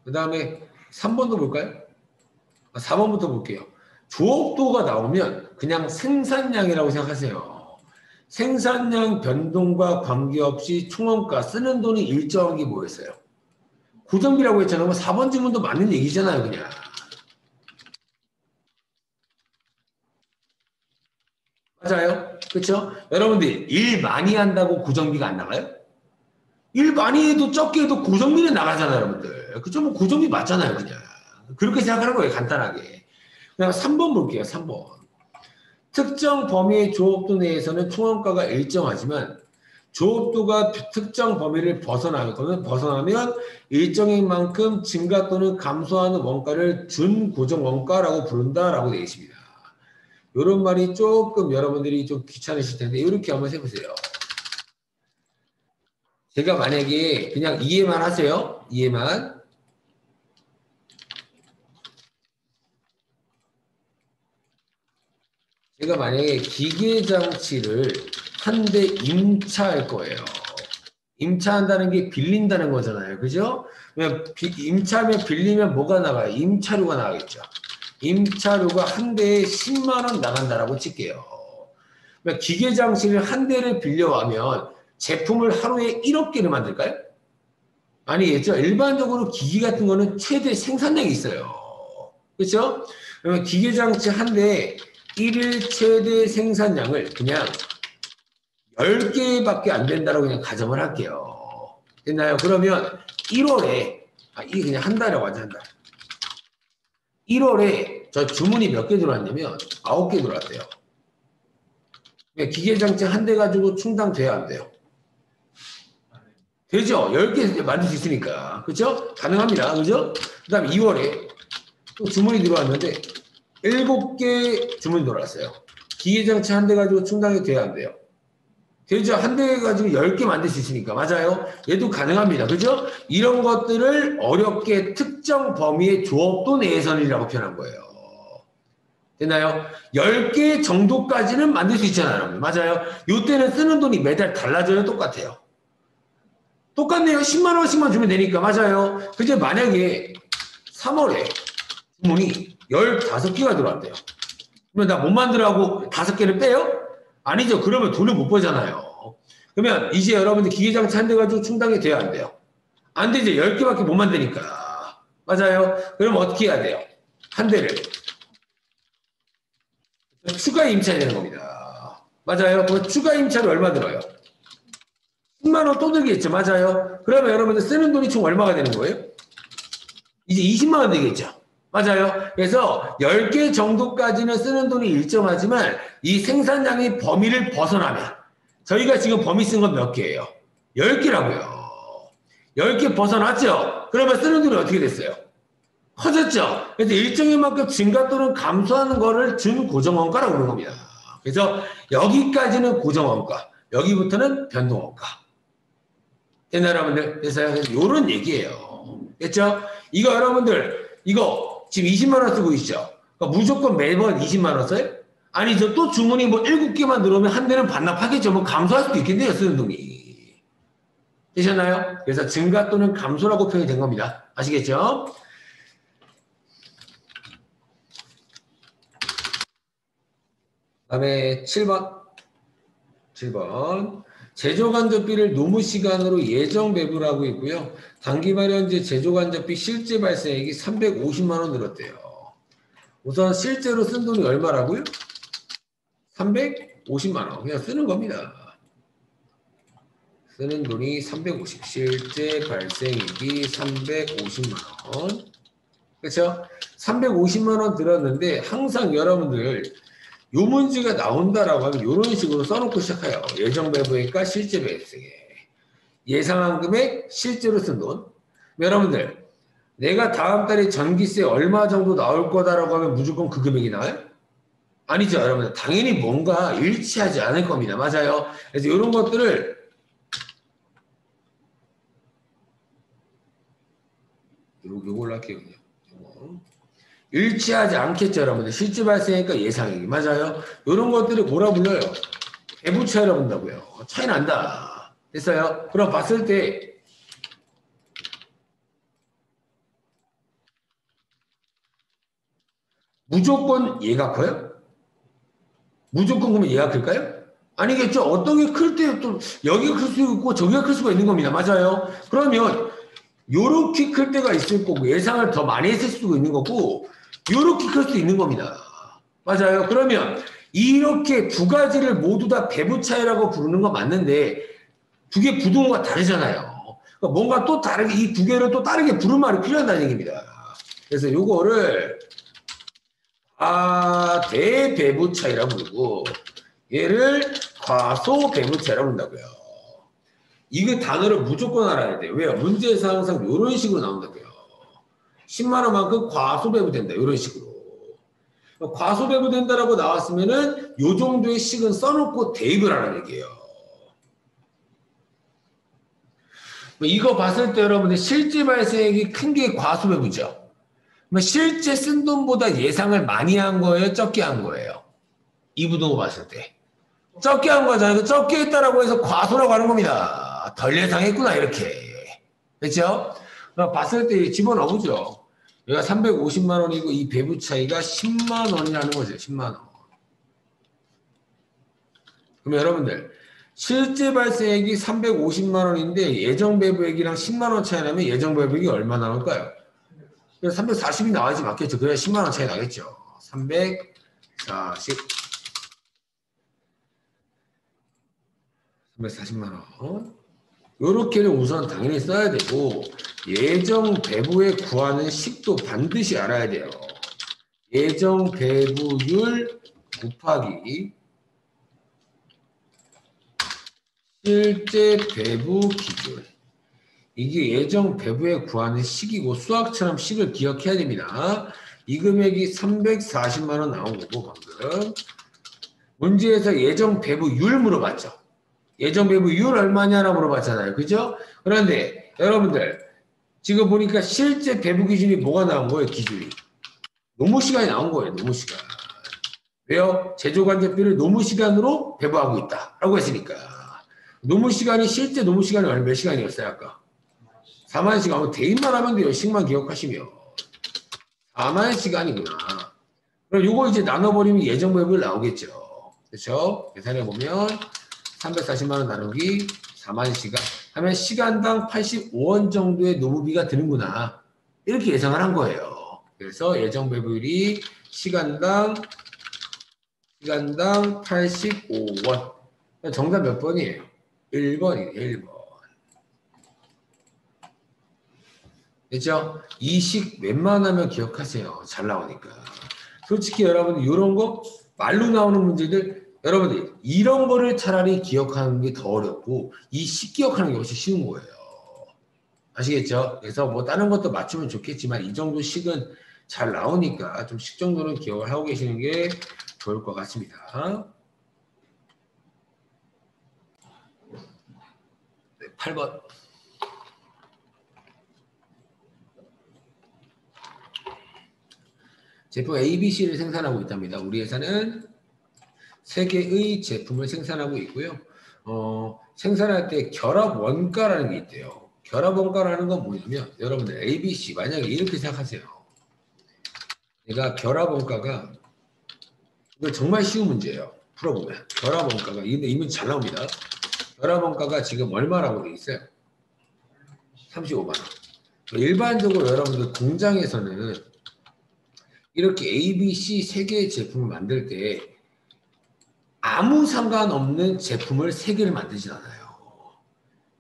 그 다음에 3번도 볼까요? 4번부터 볼게요. 조업도가 나오면 그냥 생산량이라고 생각하세요. 생산량 변동과 관계없이 총원가 쓰는 돈이 일정한 게 뭐였어요? 고정비라고 했잖아요. 4번 질문도 맞는 얘기잖아요. 그냥. 맞아요. 그렇죠? 여러분들 일 많이 한다고 고정비가 안 나가요? 일 많이 해도 적게 해도 고정비는 나가잖아요. 여러분들. 그죠? 뭐 고정비 맞잖아요. 그냥. 그렇게 생각하는 거예요. 간단하게. 그냥 3번 볼게요. 3번. 특정 범위의 조업도 내에서는 총원가가 일정하지만 조업도가 특정 범위를 벗어나면 일정인 만큼 증가 또는 감소하는 원가를 준고정 원가라고 부른다라고 되어 있습니다. 이런 말이 조금 여러분들이 좀 귀찮으실 텐데 이렇게 한번 해보세요. 제가 만약에 그냥 이해만 하세요. 이해만. 제가 만약에 기계장치를 한 대 임차할 거예요. 임차한다는 게 빌린다는 거잖아요. 그죠? 임차하면 빌리면 뭐가 나가요? 임차료가 나가겠죠. 임차료가 한 대에 10만 원 나간다라고 칠게요. 기계장치를 한 대를 빌려가면 제품을 하루에 1억 개를 만들까요? 아니겠죠. 일반적으로 기기 같은 거는 최대 생산량이 있어요. 그렇죠? 그러면 기계장치 한 대에 1일 최대 생산량을 그냥 10개밖에 안 된다고 그냥 가정을 할게요. 됐나요? 그러면 1월에, 이게 그냥 한 달이라고 하죠, 한 달. 1월에 저 주문이 몇 개 들어왔냐면 9개 들어왔대요. 기계장치 한 대 가지고 충당돼야 안 돼요? 되죠? 10개 만들 수 있으니까. 그죠? 가능합니다. 그죠? 그 다음에 2월에 또 주문이 들어왔는데 7개 주문이 들어왔어요. 기계장치 한 대 가지고 충당이 돼야 안 돼요? 되죠? 한 대 가지고 10개 만들 수 있으니까. 맞아요? 얘도 가능합니다. 그죠? 이런 것들을 어렵게 특정 범위의 조업도 내에선이라고 표현한 거예요. 됐나요? 10개 정도까지는 만들 수 있잖아요. 맞아요? 이때는 쓰는 돈이 매달 달라져요? 똑같아요? 똑같네요. 10만 원씩만 주면 되니까. 맞아요? 그죠? 만약에 3월에 주문이 15개가 들어왔대요. 그러면 나 못 만들라고 5개를 빼요? 아니죠. 그러면 돈을 못 벌잖아요. 그러면 이제 여러분들 기계장치 한 대 가지고 충당이 돼야 안 돼요? 안 되죠. 10개밖에 못 만드니까. 맞아요. 그럼 어떻게 해야 돼요? 한 대를 추가 임차해야 되는 겁니다. 맞아요. 그 추가 임차료 얼마 들어요? 10만 원 또 들겠죠. 맞아요. 그러면 여러분들 쓰는 돈이 총 얼마가 되는 거예요? 이제 20만 원 되겠죠. 맞아요. 그래서 10개 정도까지는 쓰는 돈이 일정하지만 이 생산량의 범위를 벗어나면 저희가 지금 범위 쓴 건 몇 개예요? 10개라고요. 10개 벗어났죠? 그러면 쓰는 돈이 어떻게 됐어요? 커졌죠? 그래서 일정인 만큼 증가 또는 감소하는 거를 준고정원가라고 부르는 겁니다. 그래서 여기까지는 고정원가, 여기부터는 변동원가. 됐나요, 여러분들? 그래서 이런 얘기예요. 됐죠? 이거 여러분들, 이거 지금 20만 원 쓰고 있죠? 그러니까 무조건 매번 20만 원 써요? 아니죠. 또 주문이 뭐 7개만 들어오면 한 대는 반납하겠죠. 뭐 감소할 수도 있겠네요, 쓰는 돈이. 되셨나요? 그래서 증가 또는 감소라고 표현이 된 겁니다. 아시겠죠? 다음에 7번. 제조간접비를 노무시간으로 예정 배부를 하고 있고요. 단기 발현제 제조간접비 실제 발생액이 350만 원 늘었대요. 우선 실제로 쓴 돈이 얼마라고요? 350만 원. 그냥 쓰는 겁니다. 쓰는 돈이 350. 실제 발생액이 350만 원. 그렇죠? 350만 원 들었는데 항상 여러분들 요 문제가 나온다라고 하면 이런 식으로 써놓고 시작해요. 예정 배부액과 실제 배부액. 예상한 금액, 실제로 쓴 돈. 여러분들, 내가 다음 달에 전기세 얼마 정도 나올 거다라고 하면 무조건 그 금액이 나와요? 아니죠, 여러분들. 당연히 뭔가 일치하지 않을 겁니다. 맞아요. 그래서 이런 것들을 요걸로 할게요, 그냥. 요거. 일치하지 않겠죠, 여러분들. 실제 발생이니까 예상액이. 맞아요. 이런 것들을 뭐라 불러요? 배부 차이라고 본다고요. 차이 난다. 됐어요? 그럼 봤을 때 무조건 얘가 커요? 무조건 그러면 얘가 클까요? 아니겠죠. 어떤 게 클 때 또 여기가 클 수 있고 저기가 클 수가 있는 겁니다. 맞아요. 그러면 요렇게 클 때가 있을 거고 예상을 더 많이 했을 수도 있는 거고 요렇게 클 수 있는 겁니다. 맞아요. 그러면 이렇게 두 가지를 모두 다 배부 차이라고 부르는 건 맞는데 두 개 부등호가 다르잖아요. 그러니까 뭔가 또 다르게 이 두 개를 또 다르게 부른 말이 필요하다는 얘기입니다. 그래서 요거를 대배부 차이라고 부르고 얘를 과소배부 차이라고 부른다고요. 이거 단어를 무조건 알아야 돼요. 왜요? 문제에서 항상 이런 식으로 나온다고요. 10만 원만큼 과소배부된다. 이런 식으로. 과소배부된다라고 나왔으면은 요 정도의 식은 써놓고 대입을 하라는 얘기예요. 이거 봤을 때 여러분들 실제 발생액이 큰 게 과소배부죠. 실제 쓴 돈보다 예상을 많이 한 거예요? 적게 한 거예요? 이 부동을 봤을 때. 적게 한 거잖아요. 적게 했다라고 해서 과소라고 하는 겁니다. 덜 예상했구나 이렇게. 그렇죠? 봤을 때 집어넣어보죠. 얘가 350만 원이고 이 배부 차이가 10만 원이라는 거죠. 10만 원. 그럼 여러분들 실제 발생액이 350만 원인데 예정 배부액이랑 10만 원 차이 나면 예정 배부액이 얼마 나올까요? 340이 나와야지 맞겠죠. 그래야 10만 원 차이 나겠죠. 340. 340만 원. 요렇게는 우선 당연히 써야 되고 예정 배부에 구하는 식도 반드시 알아야 돼요. 예정 배부율 곱하기 실제 배부 기준. 이게 예정 배부에 구하는 식이고 수학처럼 식을 기억해야 됩니다. 이 금액이 340만 원 나온 거고 방금. 문제에서 예정 배부율 물어봤죠. 예정 배부율 얼마냐라고 물어봤잖아요. 그죠? 그런데 여러분들 지금 보니까 실제 배부 기준이 뭐가 나온 거예요? 기준이. 노무 시간이 나온 거예요. 노무 시간. 왜요? 제조관제비를 노무 시간으로 배부하고 있다. 라고 했으니까. 노무 시간이 실제 노무 시간이 몇 시간이었어요? 아까? 4만 시간. 대입만 하면 돼요. 식만 기억하시면. 4만 시간이구나. 그럼 요거 이제 나눠버리면 예정 배부율 나오겠죠. 그렇죠? 계산해보면 340만 원 나누기 4만 시간 하면 시간당 85원 정도의 노무비가 드는구나. 이렇게 예상을 한 거예요. 그래서 예정 배부율이 시간당 85원. 정답 몇 번이에요? 1번이에요. 1번. 됐죠? 이 식 웬만하면 기억하세요. 잘 나오니까. 솔직히 여러분 이런 거 말로 나오는 문제들 여러분들 이런 거를 차라리 기억하는 게 더 어렵고 이 식 기억하는 게 훨씬 쉬운 거예요. 아시겠죠? 그래서 뭐 다른 것도 맞추면 좋겠지만 이 정도 식은 잘 나오니까 좀 식 정도는 기억을 하고 계시는 게 좋을 것 같습니다. 네, 8번. 제품 ABC를 생산하고 있답니다. 우리 회사는 3개의 제품을 생산하고 있고요. 생산할 때 결합 원가라는 게 있대요. 결합 원가라는 건 뭐냐면 여러분들 ABC 만약에 이렇게 생각하세요. 내가 결합 원가가 이거 정말 쉬운 문제예요. 풀어보면 결합 원가가 이 문제 잘 나옵니다. 결합 원가가 지금 얼마라고 돼 있어요? 35만 원. 일반적으로 여러분들 공장에서는 이렇게 ABC 3개의 제품을 만들 때 아무 상관없는 제품을 3개를 만들진 않아요.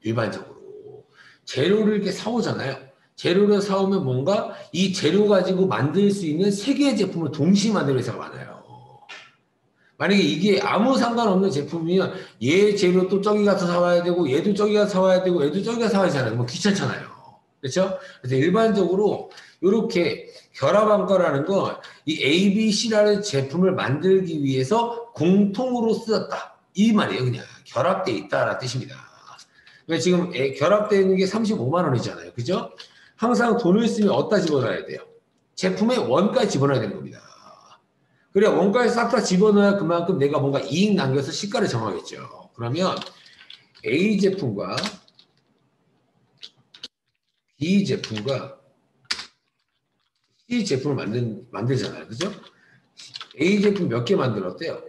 일반적으로. 재료를 이렇게 사오잖아요. 재료를 사오면 뭔가 이 재료 가지고 만들 수 있는 3개의 제품을 동시에 만드는 회사가 많아요. 만약에 이게 아무 상관없는 제품이면 얘 재료 또 저기 가서 사와야 되고 얘도 저기 가서 사와야 되고 얘도 저기 가서 사와야 되잖아요. 뭐 귀찮잖아요. 그렇죠? 그래서 일반적으로 이렇게 결합한거라는 건 이 ABC라는 제품을 만들기 위해서 공통으로 쓰였다. 이 말이에요. 그냥 결합되어 있다라는 뜻입니다. 그러니까 지금 결합되어 있는 게 35만 원이잖아요. 그죠? 항상 돈을 쓰면 어디다 집어넣어야 돼요? 제품의 원가에 집어넣어야 되는 겁니다. 그래 원가에 싹 다 집어넣어야 그만큼 내가 뭔가 이익 남겨서 시가를 정하겠죠. 그러면 A 제품과 B 제품과 C 제품을 만들잖아요. 그죠? A 제품 몇 개 만들었대요?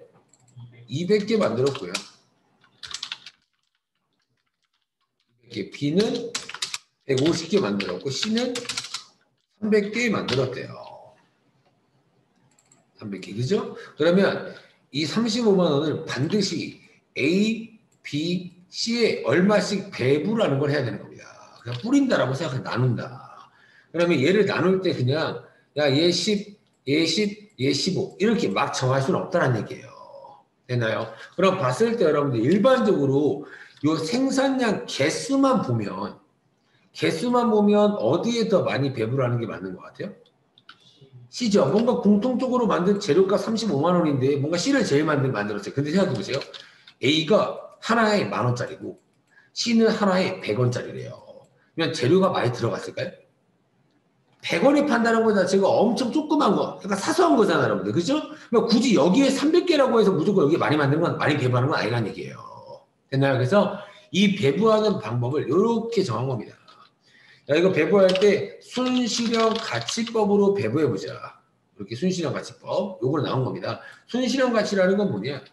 200개 만들었고요. 200개. B는 150개 만들었고 C는 300개 만들었대요. 300개. 그죠? 그러면 이 35만 원을 반드시 A, B, C에 얼마씩 배분하는 걸 해야 되는 겁니다. 그냥 뿌린다라고 생각해 나눈다. 그러면 얘를 나눌 때 그냥 야, 얘 10, 얘 10, 얘 15 이렇게 막 정할 수는 없다는 얘기예요. 되나요? 그럼 봤을 때 여러분들 일반적으로 요 생산량 개수만 보면 어디에 더 많이 배분하는 게 맞는 것 같아요? C죠. 뭔가 공통적으로 만든 재료가 35만 원인데 뭔가 C를 제일 만들었어요. 근데 생각해보세요. A가 하나에 10,000원짜리고 C는 하나에 100원짜리래요. 그냥 재료가 많이 들어갔을까요? 100원에 판다는 거 자체가 엄청 조그만 거, 그러니까 사소한 거잖아요, 여러분들. 그죠? 그러니까 굳이 여기에 300개라고 해서 무조건 여기에 많이 만드는 건, 많이 배부하는 건 아니라는 얘기예요. 됐나요? 그래서 이 배부하는 방법을 이렇게 정한 겁니다. 자, 이거 배부할 때 순실현 가치법으로 배부해보자. 이렇게 순실현 가치법. 요거로 나온 겁니다. 순실현 가치라는 건 뭐냐?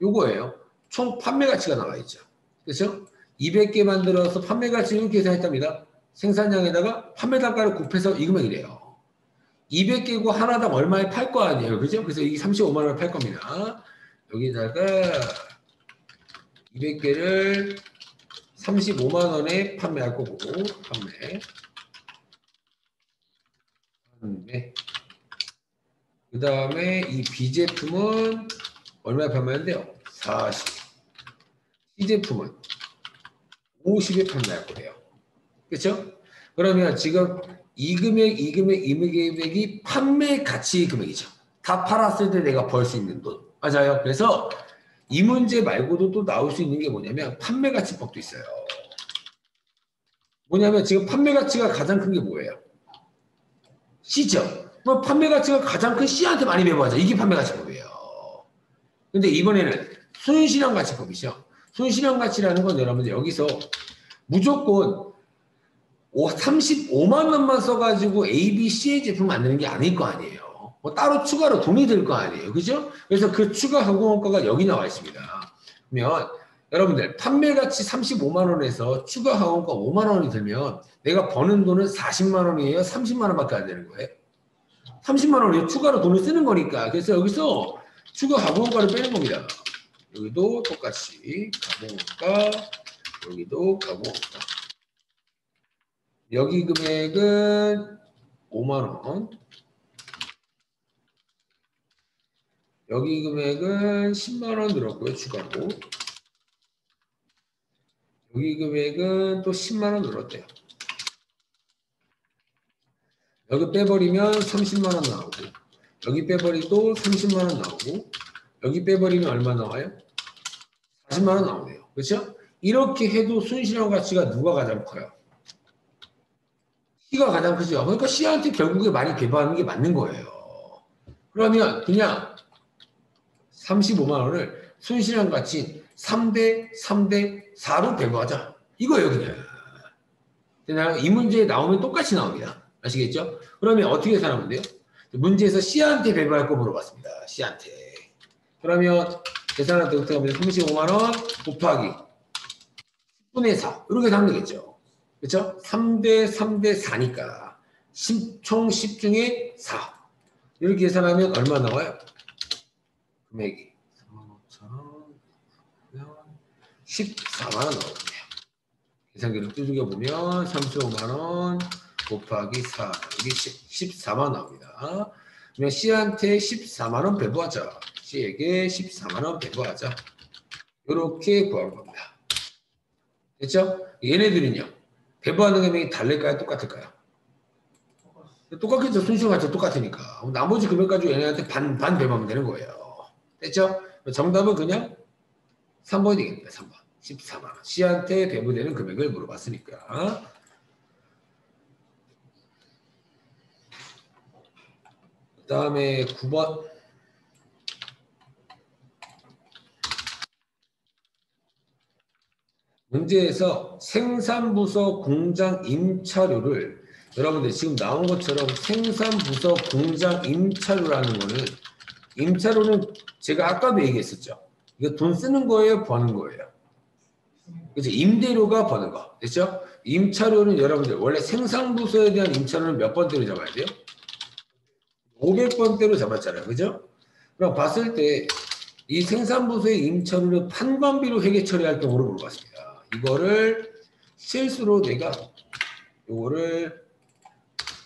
요거예요. 총 판매 가치가 나와 있죠. 그렇죠? 200개 만들어서 판매 가치 이렇게 계산했답니다. 생산량에다가 판매 단가를 곱해서 이 금액이래요. 200개고 하나당 얼마에 팔 거 아니에요. 그죠? 그래서 이게 35만 원에 팔 겁니다. 여기다가 200개를 35만 원에 판매할 거고, 판매. 그 다음에 이 B제품은 얼마에 판매한대요? 40. C제품은 50에 판매할 거예요. 그렇죠? 그러면 지금 이 금액이 판매 가치 금액이죠. 다 팔았을 때 내가 벌 수 있는 돈. 맞아요. 그래서 이 문제 말고도 또 나올 수 있는 게 뭐냐면 판매 가치법도 있어요. 뭐냐면 지금 판매 가치가 가장 큰 게 뭐예요? C죠. 그럼 판매 가치가 가장 큰 C한테 많이 배부하자. 이게 판매 가치법이에요. 근데 이번에는 순실현 가치법이죠. 순실현 가치라는 건 여러분들 여기서 무조건 35만 원만 써가지고 A, B, C의 제품 만드는 게 아닐 거 아니에요. 뭐 따로 추가로 돈이 들 거 아니에요. 그죠? 그래서 그 추가 항공원가가 여기 나와 있습니다. 그러면 여러분들 판매 가치 35만 원에서 추가 항공가 5만 원이 들면 내가 버는 돈은 40만 원이에요? 30만 원밖에 안 되는 거예요? 30만 원이요. 추가로 돈을 쓰는 거니까. 그래서 여기서 추가 항공가를 빼는 겁니다. 여기도 똑같이 가공원가, 여기도 가공원가. 여기 금액은 5만 원. 여기 금액은 10만 원 늘었고요, 추가로. 여기 금액은 또 10만 원 늘었대요. 여기 빼버리면 30만 원 나오고, 여기 빼버리도 30만 원 나오고, 여기 빼버리면 얼마 나와요? 40만 원 나오네요. 그렇죠? 이렇게 해도 순실현 가치가 누가 가장 커요? C가 가장 크죠. 그러니까 C한테 결국에 많이 배부하는 게 맞는 거예요. 그러면 그냥 35만 원을 순실현 가치 3대 3대 4로 배부하자. 이거예요, 그냥. 되나요? 이 문제에 나오면 똑같이 나옵니다. 아시겠죠? 그러면 어떻게 계산하면 돼요? 문제에서 C한테 배부할 거 물어봤습니다. C한테. 그러면 계산할 때 어떻게 하면 35만 원 곱하기 10분의 4. 이렇게 하면 되겠죠. 그렇죠? 3대 3대 4니까 총 10 중에 4. 이렇게 계산하면 얼마 나와요? 금액이 14만 원 나오거든요. 계산기를 두들겨 보면 35만 원 곱하기 4 이게 14만 원 나옵니다. 그러면 C한테 14만 원 배부하자. C에게 14만 원 배부하자. 이렇게 구한 겁니다. 됐죠? 얘네들은요. 배부하는 금액이 다를까요? 똑같을까요? 똑같겠죠. 순수가 똑같으니까. 나머지 금액 가지고 얘네한테 반 배부하면 되는 거예요. 됐죠? 정답은 그냥 3번이 되겠네요. 3번. 14만 원. C한테 배부되는 금액을 물어봤으니까. 그 다음에 9번. 문제에서 생산부서 공장 임차료를 여러분들 지금 나온 것처럼 생산부서 공장 임차료라는 거는 임차료는 제가 아까도 얘기했었죠. 이거 돈 쓰는 거예요? 버는 거예요? 그죠? 임대료가 버는 거. 됐죠? 임차료는 여러분들 원래 생산부서에 대한 임차료는 몇 번대로 잡아야 돼요? 500번대로 잡았잖아요. 그죠? 그럼 봤을 때 이 생산부서의 임차료는 판관비로 회계 처리할 경우로 물어봤습니다. 이거를 실수로 내가 요거를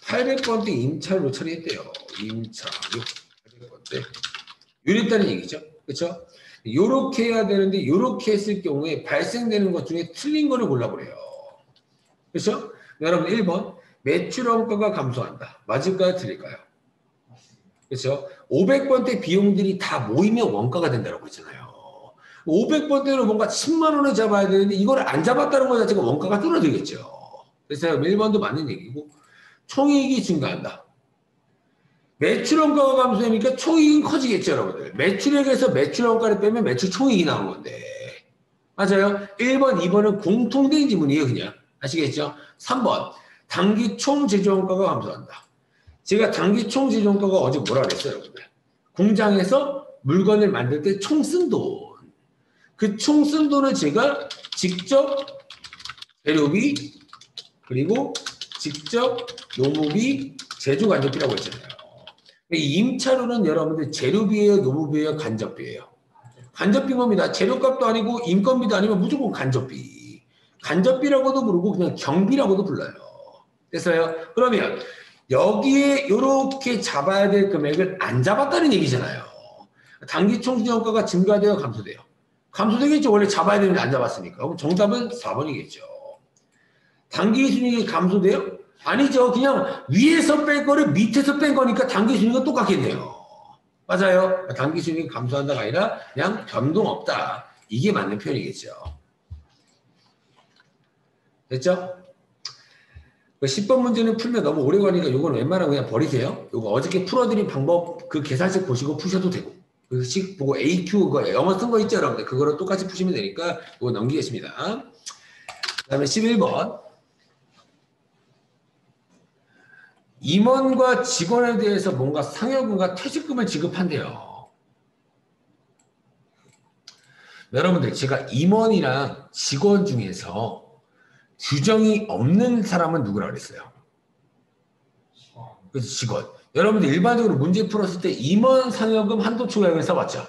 800번대 임차료로 처리했대요. 임차료 800번대. 이랬다는 얘기죠. 그렇죠? 요렇게 해야 되는데 요렇게 했을 경우에 발생되는 것 중에 틀린 거를 골라보래요. 그렇죠? 여러분 1번 매출원가가 감소한다. 맞을까요? 틀릴까요? 그렇죠? 500번대 비용들이 다 모이면 원가가 된다고 했잖아요. 500번대로 뭔가 10만 원을 잡아야 되는데 이걸 안 잡았다는 것 자체가 원가가 줄어들겠죠. 그래서 1번도 맞는 얘기고 총이익이 증가한다. 매출원가가 감소하니까 총이익은 커지겠죠, 여러분들. 매출액에서 매출원가를 빼면 매출 총이익이 나오는 건데. 맞아요? 1번, 2번은 공통된 지문이에요, 그냥. 아시겠죠? 3번, 단기 총 제조원가가 감소한다. 제가 단기 총 제조원가가 어제 뭐라 그랬어요, 여러분들? 공장에서 물건을 만들 때 총 쓴 돈. 그 총 쓴 돈을 제가 직접 재료비, 그리고 직접 노무비, 제조 간접비라고 했잖아요. 이 임차료는 여러분들 재료비예요, 노무비예요, 간접비예요. 간접비인 겁니다. 재료값도 아니고 인건비도 아니면 무조건 간접비. 간접비라고도 부르고 그냥 경비라고도 불러요. 됐어요? 그러면 여기에 이렇게 잡아야 될 금액을 안 잡았다는 얘기잖아요. 단기 총지원가가 증가돼요, 감소돼요? 감소되겠죠. 원래 잡아야 되는데 안 잡았으니까. 그럼 정답은 4번이겠죠. 단기 순이익이 감소돼요? 아니죠. 그냥 위에서 뺄 거를 밑에서 뺀 거니까 단기 순이익은 똑같겠네요. 맞아요. 단기 순이익이 감소한다가 아니라 그냥 변동 없다. 이게 맞는 표현이겠죠. 됐죠? 10번 문제는 풀면 너무 오래 걸리니까 이건 웬만하면 그냥 버리세요. 이거 어저께 풀어드린 방법 그 계산식 보시고 푸셔도 되고 그 식 보고 AQ 거 영어 쓴 거 있죠 여러분들 그거를 똑같이 푸시면 되니까 이거 넘기겠습니다. 그 다음에 11번 임원과 직원에 대해서 뭔가 상여금과 퇴직금을 지급한대요. 여러분들 제가 임원이랑 직원 중에서 규정이 없는 사람은 누구라 그랬어요? 그래서 직원. 여러분들 일반적으로 문제 풀었을 때 임원 상여금 한도 초과액을 써봤죠.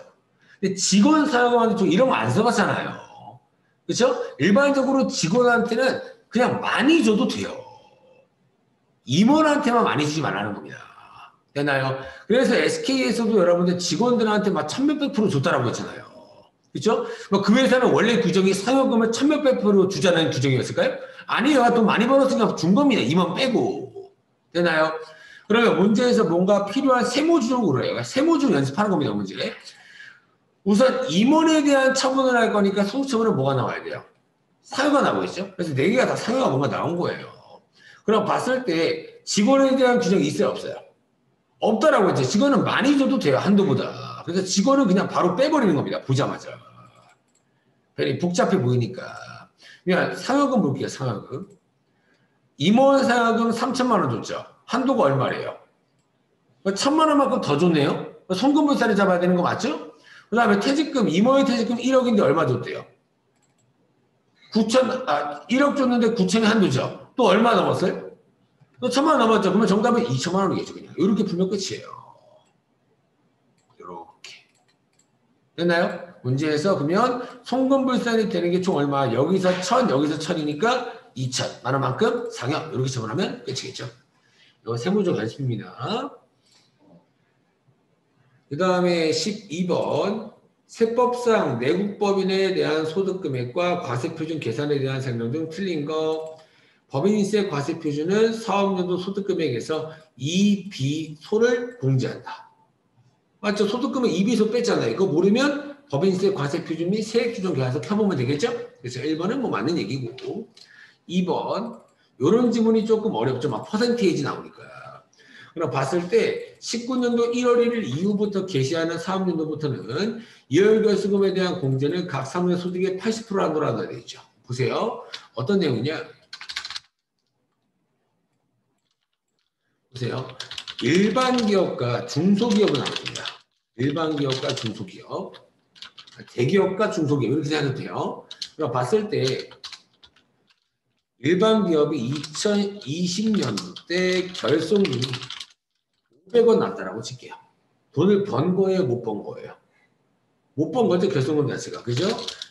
근데 직원 상여금 한도 초과 이런 거 안 써봤잖아요. 그렇죠? 일반적으로 직원한테는 그냥 많이 줘도 돼요. 임원한테만 많이 주지 말라는 겁니다. 되나요? 그래서 SK에서도 여러분들 직원들한테 막 1000몇백 프로 줬다라고 했잖아요. 그렇죠? 그 회사는 원래 규정이 상여금을 1000몇백 프로 주자는 규정이었을까요? 아니요. 돈 많이 벌었으니까 준 겁니다. 임원 빼고. 되나요? 그러면 문제에서 뭔가 필요한 세무조정으로 해요. 세무조정 연습하는 겁니다. 문제. 우선 임원에 대한 처분을 할 거니까 소수처분은 뭐가 나와야 돼요? 상여가 나오겠죠? 그래서 4개가 다 상여가 뭔가 나온 거예요. 그럼 봤을 때 직원에 대한 규정이 있어요? 없어요? 없다라고 했죠. 직원은 많이 줘도 돼요. 한도보다. 그래서 직원은 그냥 바로 빼버리는 겁니다. 보자마자. 괜히 복잡해 보이니까. 그냥 상여금 볼게요. 상여금. 임원 상여금 3천만 원 줬죠. 한도가 얼마래요? 1000만 원만큼 더 줬네요. 송금불사를 잡아야 되는 거 맞죠? 그 다음에 퇴직금, 임원의 퇴직금 1억인데 얼마 줬대요? 1억 줬는데 9천이 한도죠. 또 얼마 넘었어요? 또 1000만 원 넘었죠. 그러면 정답은 2천만 원이겠죠. 그냥 이렇게 풀면 끝이에요. 이렇게 됐나요? 문제에서 그러면 송금불산이 되는 게 총 얼마? 여기서 1000, 여기서 1000이니까 2천만 원만큼 상여 이렇게 처분하면 끝이겠죠. 이거 세무적 연습입니다. 그 다음에 12번 세법상 내국법인에 대한 소득금액과 과세표준 계산에 대한 설명 중 틀린 거. 법인세 과세표준은 사업연도 소득금액에서 이비소를 공제한다. 맞죠? 소득금액 이비소 뺐잖아요. 이거 모르면 법인세 과세표준 및 세액규정 계산서 켜보면 되겠죠? 그래서 1번은 뭐 맞는 얘기고 2번 이런 지문이 조금 어렵죠. 막 퍼센테이지 나오니까. 그럼 봤을 때 19년도 1월 1일 이후부터 개시하는 사업연도부터는 이월결수금에 대한 공제는 각 사무의 소득의 80% 한도라고 되어 있죠. 보세요. 어떤 내용이냐? 보세요. 일반 기업과 중소기업은 나옵니다. 일반 기업과 중소기업, 대기업과 중소기업 이렇게 생각해도 돼요. 그럼 봤을 때 일반 기업이 2020년도 때 결손금이 500원 났다라고 칠게요. 돈을 번 거예요, 못 번 거예요? 못 번 거죠, 결손금 자체가. 그죠?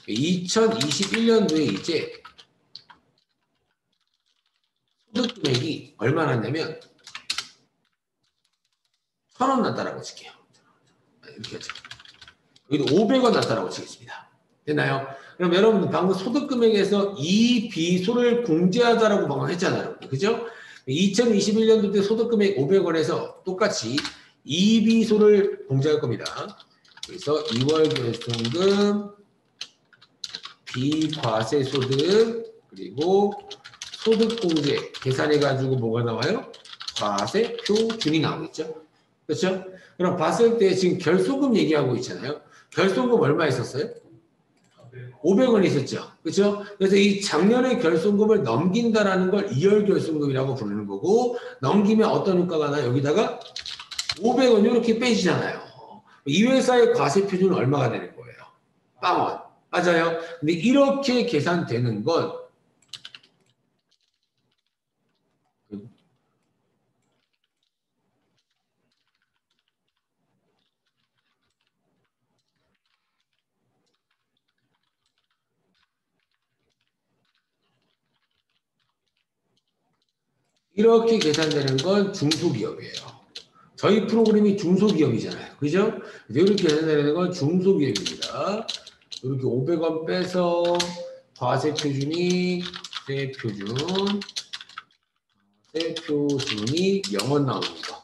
2021년도에 이제 소득 금액이 얼마 났냐면 1,000원 났다라고 칠게요. 이렇게 하죠. 여기도 500원 났다라고 치겠습니다. 됐나요? 그럼 여러분 방금 소득금액에서 이 비소를 공제하자라고 방금 했잖아요. 그죠? 2021년도 때 소득금액 500원에서 똑같이 이 비소를 공제할 겁니다. 그래서 2월 결손금, 비과세소득, 그리고 소득공제 계산해가지고 뭐가 나와요? 과세표준이 나오겠죠? 그렇죠? 그럼 봤을 때 지금 결손금 얘기하고 있잖아요. 결손금 얼마 있었어요? 500원 있었죠. 그렇죠? 그래서 이 작년의 결손금을 넘긴다라는 걸 이월 결손금이라고 부르는 거고 넘기면 어떤 효과가 나요? 여기다가 500원 이렇게 빼지잖아요. 이 회사의 과세 표준은 얼마가 되는 거예요? 빵원. 맞아요. 근데 이렇게 계산되는 건 이렇게 계산되는 건 중소기업이에요. 저희 프로그램이 중소기업이잖아요. 그죠? 이렇게 계산되는 건 중소기업입니다. 이렇게 500원 빼서 과세표준이 세표준이 0원 나오는 거.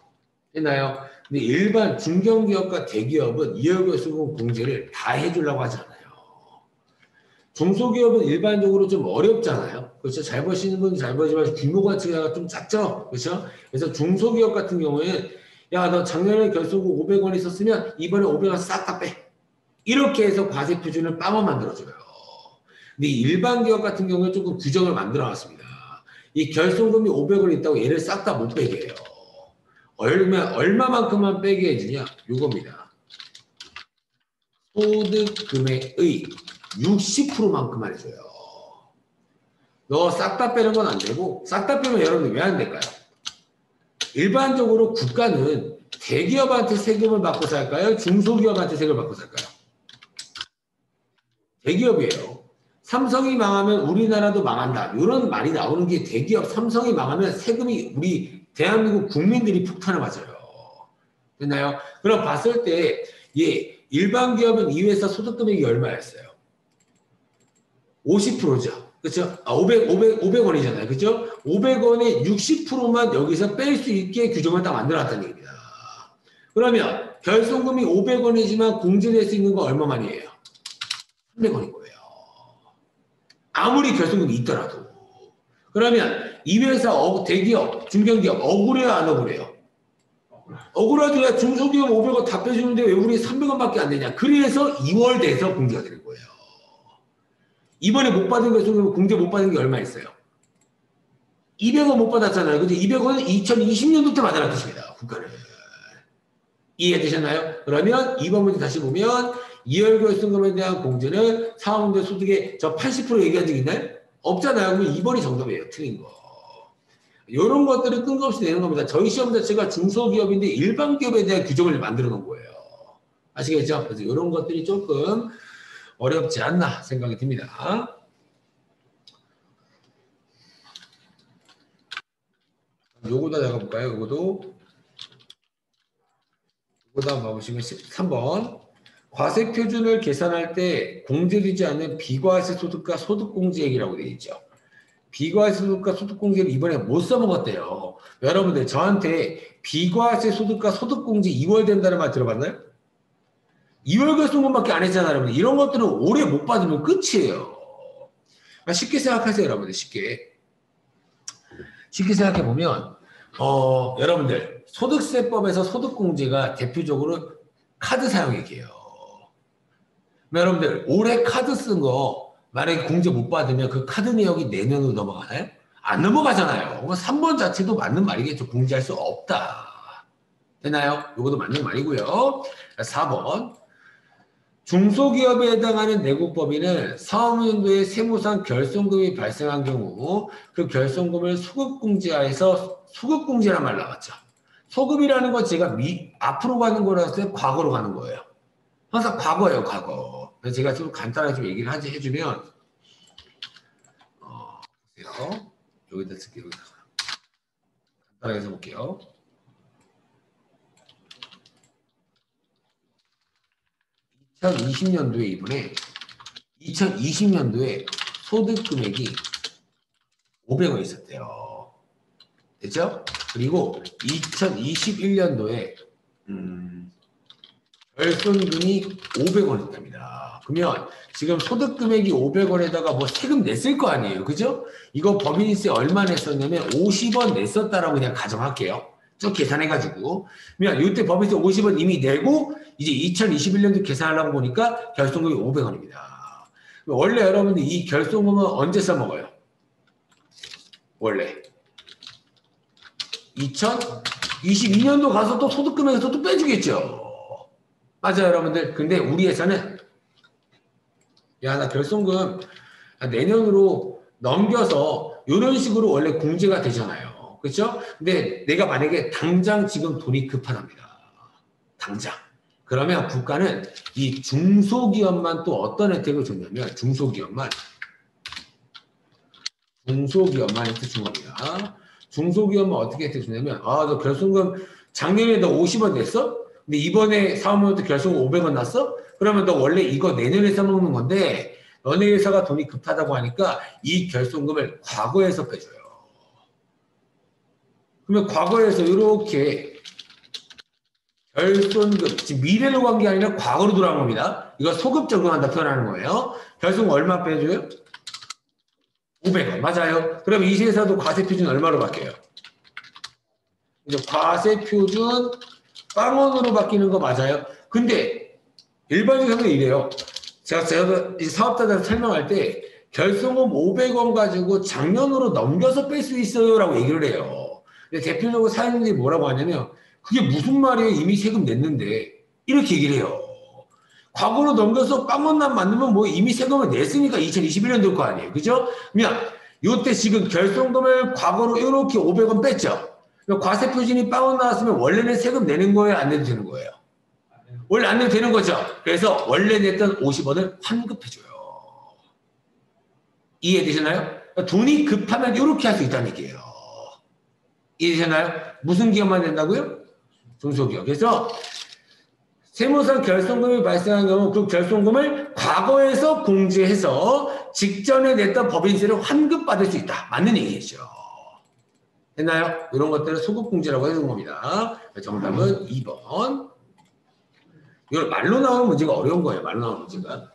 했나요? 근데 일반 중견기업과 대기업은 이월결손금 공제를 다 해주려고 하잖아요. 중소기업은 일반적으로 좀 어렵잖아요. 그렇죠? 잘 버시는 분은 잘 버지만 규모 가치가 좀 작죠. 그렇죠? 그래서 중소기업 같은 경우에는 야, 너 작년에 결손금 500원 있었으면 이번에 500원 싹 다 빼. 이렇게 해서 과세 표준을 빵원 만들어줘요. 근데 일반 기업 같은 경우에 조금 규정을 만들어 놨습니다. 이 결손금이 500원 있다고 얘를 싹 다 못 빼게 해요. 얼마만큼만 빼게 해주냐? 요겁니다. 소득 금액의 60%만큼만 해줘요. 너 싹 다 빼는 건 안 되고 싹 다 빼면 여러분들 왜 안 될까요? 일반적으로 국가는 대기업한테 세금을 받고 살까요? 중소기업한테 세금을 받고 살까요? 대기업이에요. 삼성이 망하면 우리나라도 망한다. 이런 말이 나오는 게 대기업 삼성이 망하면 세금이 우리 대한민국 국민들이 폭탄을 맞아요. 됐나요? 그럼 봤을 때 예, 일반 기업은 이 회사 소득 금액이 얼마였어요? 50%죠. 그렇죠? 500원이잖아요. 그렇죠? 500원의 60%만 여기서 뺄 수 있게 규정을 딱 만들어놨다는 얘기입니다. 그러면 결손금이 500원이지만 공제될 수 있는 건 얼마만이에요? 300원인 거예요. 아무리 결손금이 있더라도. 그러면 이 회사 대기업, 중견기업 억울해요, 안 억울해요? 억울하더라. 중소기업 500원 다 빼주는데 왜 우리 300원밖에 안 되냐? 그래서 2월 돼서 공제가 되는 거예요. 이번에 못 받은 결손금 공제 못 받은 게 얼마 있어요? 200원 못 받았잖아요. 근데 200원은 2020년도 때 받아라 뜻입니다. 국가를. 이해되셨나요? 그러면 2번 문제 다시 보면 이월결손금에 대한 공제는 사업운대 소득의 저 80% 얘기한 적 있나요? 없잖아요. 그럼 2번이 정답이에요. 틀린 거. 이런 것들을 뜬금없이 내는 겁니다. 저희 시험 자체가 중소기업인데 일반 기업에 대한 규정을 만들어 놓은 거예요. 아시겠죠? 그래서 이런 것들이 조금 어렵지 않나 생각이 듭니다. 요거도 나가볼까요? 요거도 그다음 봐보시면 13번. 과세 표준을 계산할 때 공제되지 않는 비과세 소득과 소득공제액이라고 되어 있죠. 비과세 소득과 소득공제를 이번에 못 써먹었대요. 여러분들 저한테 비과세 소득과 소득공제 2월 된다는 말 들어봤나요? 2월 결손금밖에 안 했잖아요, 여러분들. 이런 것들은 올해 못 받으면 끝이에요. 쉽게 생각하세요, 여러분들. 쉽게 생각해 보면 여러분들 소득세법에서 소득공제가 대표적으로 카드 사용액이에요. 여러분들 올해 카드 쓴 거 만약에 공제 못 받으면 그 카드 내역이 내년으로 넘어가나요? 안 넘어가잖아요. 3번 자체도 맞는 말이겠죠. 공제할 수 없다. 되나요? 이것도 맞는 말이고요. 4번. 중소기업에 해당하는 내국법인은 사업연도에 세무상 결손금이 발생한 경우 그 결손금을 소급공제하여서 소급공제란 말 나왔죠. 소급이라는 건 제가 앞으로 가는 거라서 과거로 가는 거예요. 항상 과거예요, 과거. 그래서 제가 좀 간단하게 좀 얘기를 해주면 보세요. 여기다 쓸게요. 여기다가. 간단하게 해볼게요. 2020년도에 이번에 2020년도에 소득 금액이 500원 있었대요. 됐죠? 그리고 2021년도에 결손금이 500원 있답니다. 그러면 지금 소득 금액이 500원에다가 뭐 세금 냈을 거 아니에요. 그죠? 이거 법인세 얼마 냈었냐면 50원 냈었다라고 그냥 가정할게요. 저 계산해가지고. 그러면 이때 법인세 50원 이미 내고 이제 2021년도 계산하려고 보니까 결손금이 500원입니다. 원래 여러분들 이 결손금은 언제 써먹어요? 원래 2022년도 가서 또 소득금액에서 또 빼주겠죠. 맞아요, 여러분들. 근데 우리 회사는 야, 나 결손금 내년으로 넘겨서 이런 식으로 원래 공제가 되잖아요. 그렇죠? 근데 내가 만약에 당장 지금 돈이 급하답니다. 당장. 그러면 국가는 이 중소기업만 또 어떤 혜택을 줬냐면 중소기업만 혜택 준 겁니다. 중소기업은 어떻게 혜택 주냐면 너 결손금 작년에 너 50원 냈어? 근데 이번에 사업부터 결손금 500원 났어? 그러면 너 원래 이거 내년에 써먹는 건데 너네 회사가 돈이 급하다고 하니까 이 결손금을 과거에서 빼줘요. 그러면 과거에서 이렇게 결손금, 지금 미래로 간 게 아니라 과거로 돌아간 겁니다. 이거 소급 적용한다 표현하는 거예요. 결손금 얼마 빼줘요? 500원. 맞아요. 그럼 이 회사도 과세 표준 얼마로 바뀌어요? 이제 과세 표준 빵원으로 바뀌는 거 맞아요. 근데 일반적으로 이래요. 제가 이제 사업자들 설명할 때 결손금 500원 가지고 작년으로 넘겨서 뺄 수 있어요 라고 얘기를 해요. 근데 대표적으로 사장님들이 뭐라고 하냐면 그게 무슨 말이에요? 이미 세금 냈는데 이렇게 얘기를 해요. 과거로 넘겨서 빵원만 만들면 뭐 이미 세금을 냈으니까 2021년 될 거 아니에요. 그죠? 그러면 이때 지금 결손금을 과거로 이렇게 500원 뺐죠. 과세 표준이 빵원 나왔으면 원래는 세금 내는 거예요? 안 내도 되는 거예요? 원래 안 내도 되는 거죠. 그래서 원래 냈던 50원을 환급해줘요. 이해되시나요? 돈이 급하면 이렇게 할 수 있다는 얘기예요. 이해되시나요? 무슨 기업만 낸다고요? 중소기업. 그래서 세무상 결손금이 발생한 경우 그 결손금을 과거에서 공제해서 직전에 냈던 법인세를 환급받을 수 있다. 맞는 얘기죠. 됐나요? 이런 것들을 소급공제라고 해준 겁니다. 정답은 2번. 이걸 말로 나오는 문제가 어려운 거예요. 말로 나오는 문제가.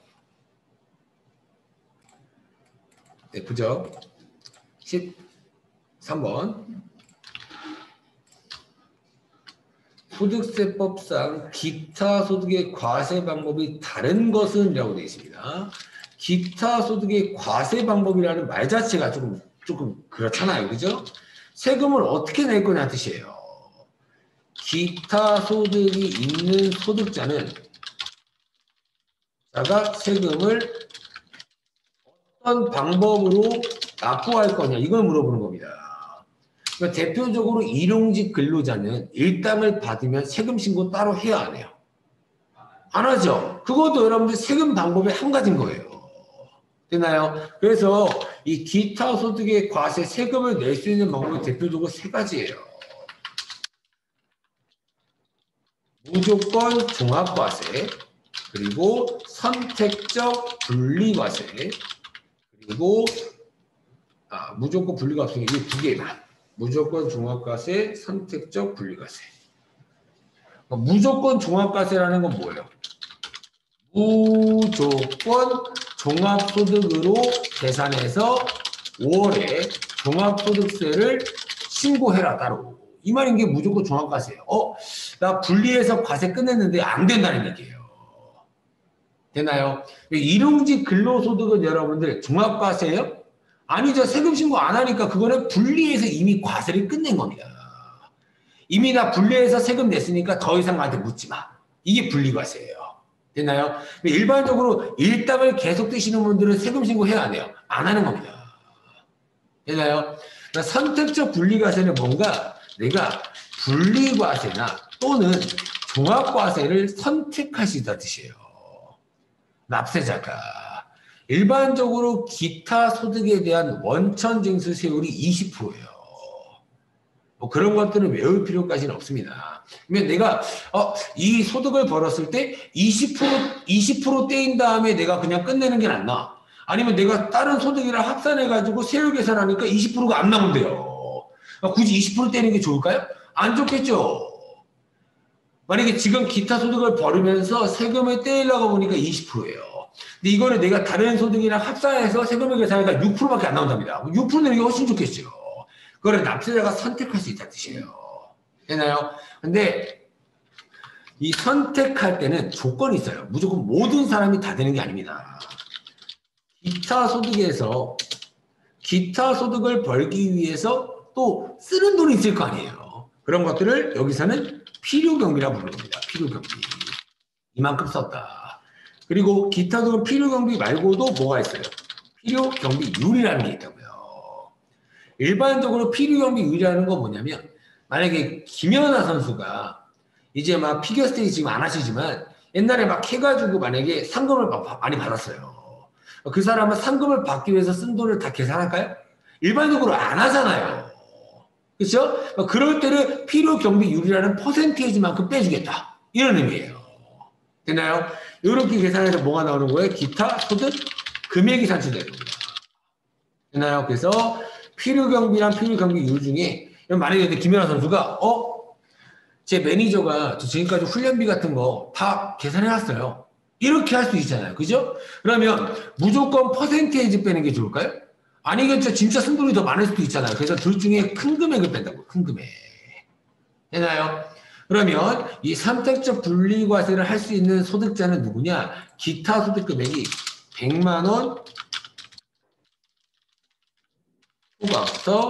네, 그죠? 13번. 소득세법상 기타 소득의 과세 방법이 다른 것은? 이라고 되어 있습니다. 기타 소득의 과세 방법이라는 말 자체가 조금 그렇잖아요. 그죠? 세금을 어떻게 낼 거냐 뜻이에요. 기타 소득이 있는 소득자는 자가 세금을 어떤 방법으로 납부할 거냐 이걸 물어보는 겁니다. 그러니까 대표적으로 일용직 근로자는 일당을 받으면 세금 신고 따로 해야 안 해요? 안 하죠. 그것도 여러분들 세금 방법의 한 가지인 거예요. 되나요? 그래서 이 기타 소득의 과세 세금을 낼 수 있는 방법이 대표적으로 세 가지예요. 무조건 종합과세, 그리고 선택적 분리과세, 그리고 무조건 분리가 없으니까 이 두 개만. 무조건 종합과세, 선택적 분리과세. 무조건 종합과세라는 건 뭐예요? 무조건 종합소득으로 계산해서 5월에 종합소득세를 신고해라 따로. 이 말인 게 무조건 종합과세예요. 나 분리해서 과세 끝냈는데 안 된다는 얘기예요. 되나요? 일용직 근로소득은 여러분들 종합과세예요? 아니죠. 세금 신고 안 하니까 그거는 분리해서 이미 과세를 끝낸 겁니다. 이미 나 분리해서 세금 냈으니까 더 이상 나한테 묻지 마. 이게 분리과세예요. 되나요? 일반적으로 일당을 계속 뜨시는 분들은 세금 신고해야 안 해요. 안 하는 겁니다. 되나요? 그러니까 선택적 분리과세는 뭔가 내가 분리과세나 또는 종합과세를 선택할 수 있다는 뜻이에요. 납세자가. 일반적으로 기타 소득에 대한 원천징수 세율이 20%예요. 뭐 그런 것들은 외울 필요까지는 없습니다. 그러면 내가 이 소득을 벌었을 때 20% 떼인 다음에 내가 그냥 끝내는 게 낫나? 아니면 내가 다른 소득이랑 합산해가지고 세율 계산하니까 20%가 안 나온대요. 굳이 20% 떼는 게 좋을까요? 안 좋겠죠. 만약에 지금 기타 소득을 벌으면서 세금을 떼려고 보니까 20%예요. 근데 이거는 내가 다른 소득이랑 합산해서 세금을 계산하니까 6%밖에 안 나온답니다. 6% 내는 게 훨씬 좋겠죠. 그거를 납세자가 선택할 수 있다는 뜻이에요. 되나요? 근데 이 선택할 때는 조건이 있어요. 무조건 모든 사람이 다 되는 게 아닙니다. 기타 소득에서 기타 소득을 벌기 위해서 또 쓰는 돈이 있을 거 아니에요. 그런 것들을 여기서는 필요경비라고 부릅니다. 필요경비. 이만큼 썼다. 그리고 기타 소득 필요경비 말고도 뭐가 있어요? 필요경비율이라는 게 있다고요. 일반적으로 필요경비율이라는 건 뭐냐면 만약에 김연아 선수가 이제 막 피겨스케이트 지금 안 하시지만 옛날에 막 해가지고 만약에 상금을 많이 받았어요. 그 사람은 상금을 받기 위해서 쓴 돈을 다 계산할까요? 일반적으로 안 하잖아요. 그렇죠? 그럴 때는 필요경비율이라는 퍼센테이지만큼 빼주겠다. 이런 의미예요. 되나요? 이렇게 계산해서 뭐가 나오는 거예요? 기타 소득 금액이 산출되는 겁니다. 되나요? 그래서 필요경비랑 필요경비율 중에 만약에 김연아 선수가 제 매니저가 저 지금까지 훈련비 같은 거 다 계산해놨어요. 이렇게 할 수 있잖아요. 그죠? 그러면 무조건 퍼센테이지 빼는 게 좋을까요? 아니겠죠. 진짜 쓴 돈이 더 많을 수도 있잖아요. 그래서 둘 중에 큰 금액을 뺀다고. 큰 금액. 되나요? 그러면 이 선택적 분리과세를 할 수 있는 소득자는 누구냐? 기타 소득 금액이 100만 원 후반부터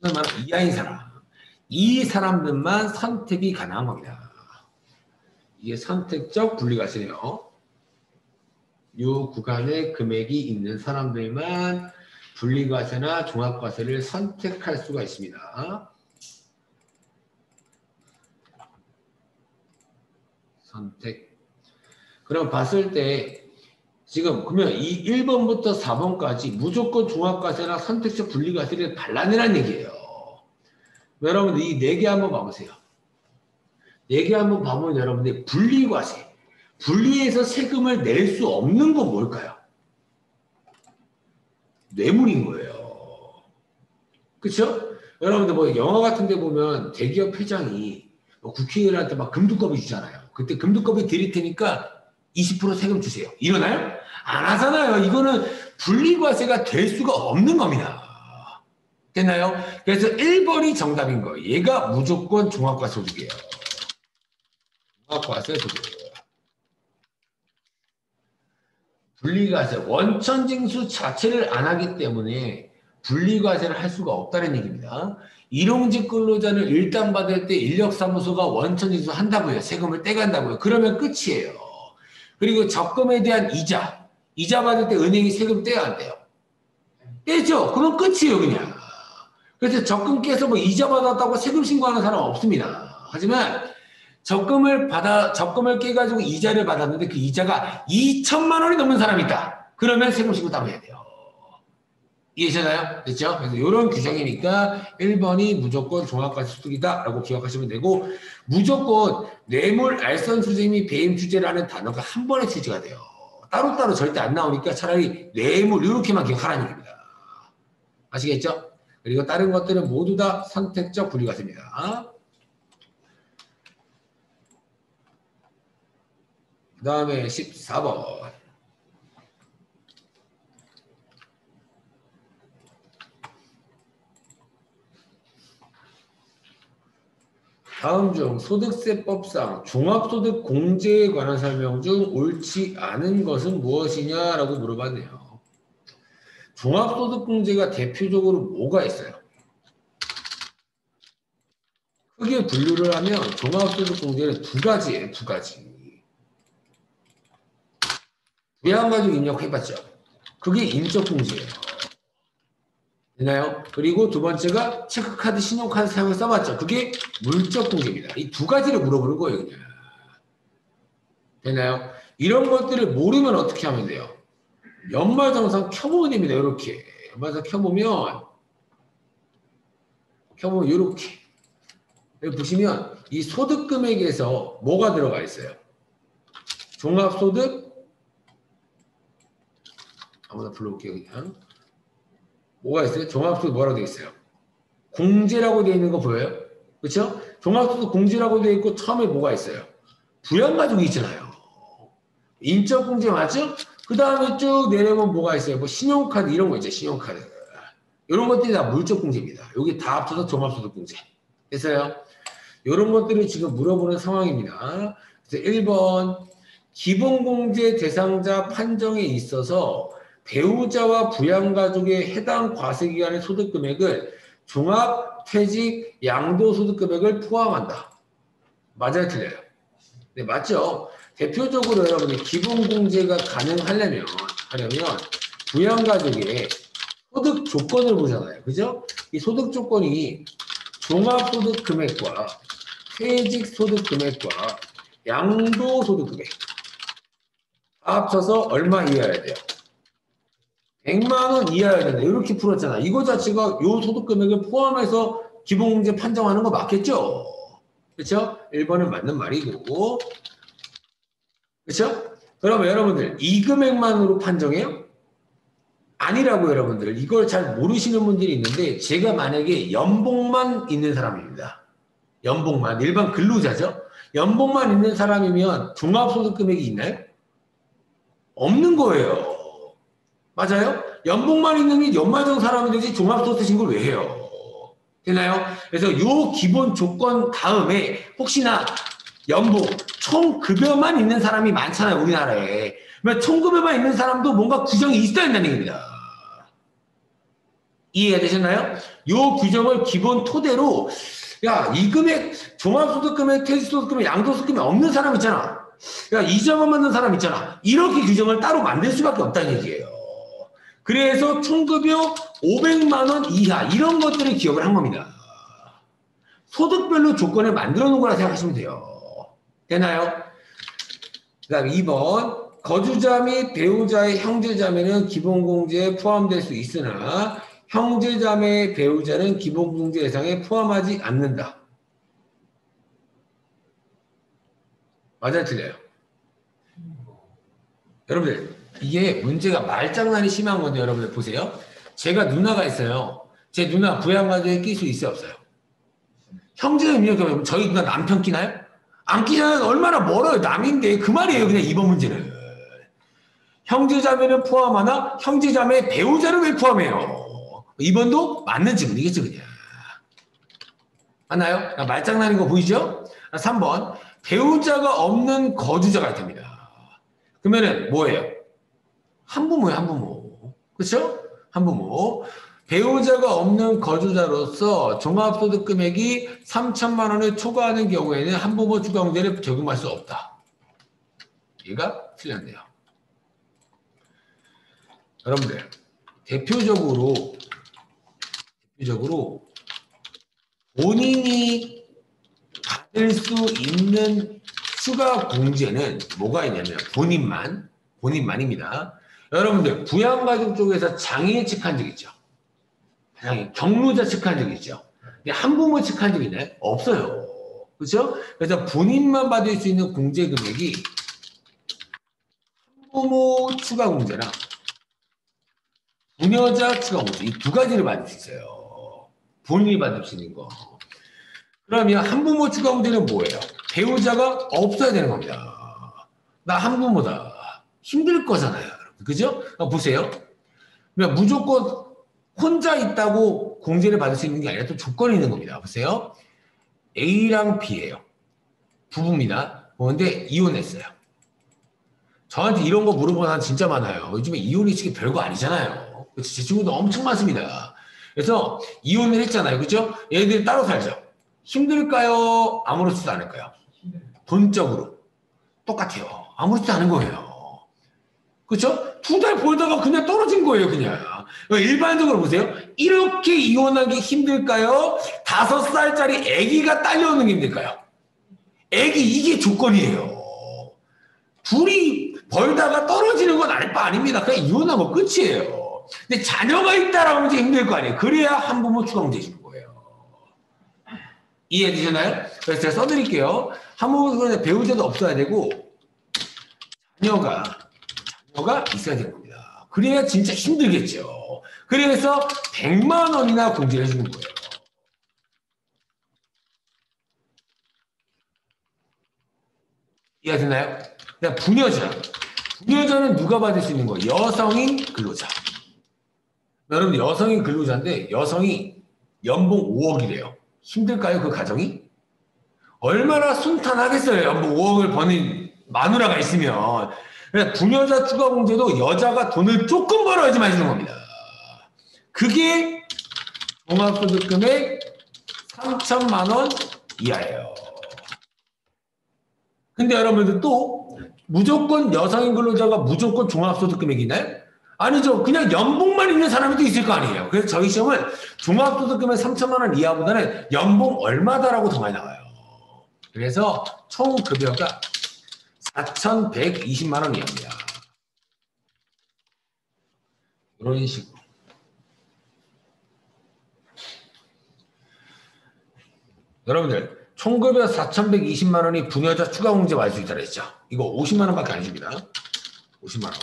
100만 원 이하인 사람. 이 사람들만 선택이 가능한 겁니다. 이게 선택적 분리과세예요. 이 구간에 금액이 있는 사람들만 분리과세나 종합과세를 선택할 수가 있습니다. 선택. 그럼 봤을 때 지금 그러면 이 1번부터 4번까지 무조건 종합과세나 선택적 분리과세를 발라내라는 얘기예요. 여러분들 이 4개 한번 봐보세요. 4개 한번 봐보면 여러분들 분리과세. 분리해서 세금을 낼 수 없는 건 뭘까요? 뇌물인 거예요. 그렇죠? 여러분들 뭐 영화 같은 데 보면 대기업 회장이 국회의원한테 막 금두꺼비 주잖아요. 그때 금두꺼비 드릴 테니까 20% 세금 주세요. 이러나요? 안 하잖아요. 이거는 분리과세가 될 수가 없는 겁니다. 됐나요? 그래서 1번이 정답인 거예요. 얘가 무조건 종합과세 소득이에요. 종합과세 소득. 분리과세, 원천징수 자체를 안 하기 때문에 분리과세를 할 수가 없다는 얘기입니다. 일용직 근로자는 일당 받을 때 인력사무소가 원천징수 한다고요. 세금을 떼간다고요. 그러면 끝이에요. 그리고 적금에 대한 이자 받을 때 은행이 세금 떼야 한대요. 떼죠? 그럼 끝이에요, 그냥. 그래서 적금 깨서 뭐 이자 받았다고 세금 신고하는 사람 없습니다. 하지만 적금을 깨가지고 이자를 받았는데 그 이자가 2천만 원이 넘는 사람이 있다. 그러면 세금 신고 따로 해야 돼요. 이해되나요? 됐죠? 그래서 이런 규정이니까 1번이 무조건 종합과세소득이다 라고 기억하시면 되고, 무조건 뇌물, 알선 추재 및 배임 추재라는 단어가 한 번에 출제가 돼요. 따로따로 절대 안 나오니까 차라리 뇌물 이렇게만 기억하라는 얘기입니다. 아시겠죠? 그리고 다른 것들은 모두 다 선택적 분류가 됩니다. 그 다음에 14번. 다음 중 소득세법상 종합소득 공제에 관한 설명 중 옳지 않은 것은 무엇이냐라고 물어봤네요. 종합소득 공제가 대표적으로 뭐가 있어요? 크게 분류를 하면 종합소득 공제는 두 가지예요. 두 가지. 부양가족 입력해봤죠. 그게 인적공제예요. 되나요? 그리고 두 번째가 체크카드, 신용카드 사용을 써봤죠. 그게 물적공제입니다. 이 두 가지를 물어보는 거예요. 그냥. 되나요? 이런 것들을 모르면 어떻게 하면 돼요? 연말정산 켜보면 됩니다. 이렇게. 연말정산 켜보면 이렇게. 여기 보시면 이 소득금액에서 뭐가 들어가 있어요? 종합소득 아무나 불러올게요. 그냥. 뭐가 있어요? 종합소득 뭐라고 되어 있어요? 공제라고 되어 있는 거 보여요? 그렇죠? 종합소득 공제라고 되어 있고 처음에 뭐가 있어요? 부양가족이 있잖아요. 인적공제 맞죠? 그 다음에 쭉 내려보면 뭐가 있어요? 뭐 신용카드 이런 거 있죠. 신용카드. 이런 것들이 다 물적공제입니다. 여기 다 합쳐서 종합소득공제. 됐어요? 이런 것들을 지금 물어보는 상황입니다. 그래서 1번 기본공제 대상자 판정에 있어서 배우자와 부양가족의 해당 과세기간의 소득금액을 종합퇴직 양도소득금액을 포함한다. 맞아요? 틀려요? 네, 맞죠? 대표적으로 여러분이 기본공제가 가능하려면 부양가족의 소득 조건을 보잖아요. 그죠? 이 소득 조건이 종합소득금액과 퇴직소득금액과 양도소득금액 다 합쳐서 얼마 이하여야 돼요? 100만 원 이하여야 된다. 이렇게 풀었잖아. 이거 자체가 요 소득금액을 포함해서 기본공제 판정하는 거 맞겠죠? 그렇죠? 1번은 맞는 말이고. 그렇죠? 그러면 여러분들 이 금액만으로 판정해요? 아니라고 여러분들. 이걸 잘 모르시는 분들이 있는데 제가 만약에 연봉만 있는 사람입니다. 연봉만. 일반 근로자죠? 연봉만 있는 사람이면 종합소득금액이 있나요? 없는 거예요. 맞아요? 연봉만 있는 게 연말정 사람이 되지 종합소득 신고를 왜 해요? 되나요? 그래서 요 기본 조건 다음에 혹시나 연봉, 총급여만 있는 사람이 많잖아요, 우리나라에. 그러면 총급여만 있는 사람도 뭔가 규정이 있어야 된다는 얘기입니다. 이해가 되셨나요? 요 규정을 기본 토대로 야, 이 금액, 종합소득금액, 퇴직소득금액, 양도소득금액 없는 사람 있잖아. 야, 이자만 받는 사람 있잖아. 이렇게 규정을 따로 만들 수밖에 없다는 얘기예요. 그래서 총급여 500만 원 이하 이런 것들을 기억을 한 겁니다. 소득별로 조건을 만들어 놓은 거라 생각하시면 돼요. 되나요? 그 다음 2번 거주자 및 배우자의 형제자매는 기본공제에 포함될 수 있으나 형제자매의 배우자는 기본공제 대상에 포함하지 않는다. 맞아요? 틀려요? 여러분들 이게 문제가 말장난이 심한 건데 여러분들 보세요. 제가 누나가 있어요. 제 누나 부양가족에 낄 수 있어요? 없어요? 형제가 입력하면 저희 누나 남편 끼나요? 안 끼잖아요. 얼마나 멀어요. 남인데 그 말이에요. 그냥 이번 문제는. 형제자매는 포함하나 형제자매 배우자를 왜 포함해요? 2번도 맞는 질문이겠죠. 그냥. 맞나요? 말장난인 거 보이죠? 3번 배우자가 없는 거주자가 있답니다. 그러면은 뭐예요? 한부모예요. 한부모. 그렇죠? 한부모. 배우자가 없는 거주자로서 종합소득 금액이 3천만 원을 초과하는 경우에는 한부모 추가공제를 적용할 수 없다. 얘가 틀렸네요. 여러분들 대표적으로 본인이 받을 수 있는 추가 공제는 뭐가 있냐면 본인만입니다. 여러분들 부양가족 쪽에서 장애 예측한 적 있죠? 다양해. 경로자 체크한 적 있죠. 근데 한부모 체크한 적 있나요? 없어요. 그렇죠? 그래서 본인만 받을 수 있는 공제 금액이 한부모 추가 공제랑 부녀자 추가 공제 이 두 가지를 받을 수 있어요. 본인이 받을 수 있는 거. 그러면 한부모 추가 공제는 뭐예요? 배우자가 없어야 되는 겁니다. 나 한부모다. 힘들 거잖아요. 그죠? 보세요. 무조건 혼자 있다고 공제를 받을 수 있는 게 아니라 또 조건이 있는 겁니다. 보세요. A랑 B예요. 부부입니다. 그런데 이혼했어요. 저한테 이런 거 물어보는 사람 진짜 많아요. 요즘에 이혼이 지금 별거 아니잖아요. 제 친구도 엄청 많습니다. 그래서 이혼을 했잖아요. 그죠? 얘네들이 따로 살죠. 힘들까요? 아무렇지도 않을까요? 돈적으로. 똑같아요. 아무렇지도 않은 거예요. 그렇죠? 2달 벌다가 그냥 떨어진 거예요, 그냥. 일반적으로 보세요. 이렇게 이혼하기 힘들까요? 5살짜리 아기가 딸려오는 게 힘들까요? 아기 이게 조건이에요. 둘이 벌다가 떨어지는 건 아닐 바 아닙니다. 그냥 이혼하고 끝이에요. 근데 자녀가 있다라고 이제 힘들 거 아니에요. 그래야 한부모 추가 공제 주는 거예요. 이해되시나요? 그래서 제가 써드릴게요. 한부모 배우자도 없어야 되고 자녀가 있어야 되는 겁니다. 그래야 진짜 힘들겠죠. 그래서 100만 원이나 공제를 해주는 거예요. 이해되나요? 부녀자. 부녀자는 누가 받을 수 있는 거예요? 여성인 근로자. 여러분 여성인 근로자인데 여성이 연봉 5억이래요. 힘들까요? 그 가정이? 얼마나 순탄하겠어요. 연봉 5억을 버는 마누라가 있으면. 부녀자 추가 공제도 여자가 돈을 조금 벌어야지만 해주는 겁니다. 그게 종합소득금액 3천만 원 이하예요. 근데 여러분들 또 무조건 여성인 근로자가 무조건 종합소득금액이 있나요? 아니죠. 그냥 연봉만 있는 사람이 또 있을 거 아니에요. 그래서 저희 시험은 종합소득금액 3천만 원 이하보다는 연봉 얼마다라고 더 많이 나와요. 그래서 총 급여가 4,120만 원 이하입니다. 이런 식으로. 여러분들 총급여 4,120만 원이 부녀자 추가 공제 받을 수 있다고 했죠. 이거 50만 원밖에 안 줍니다. 50만 원.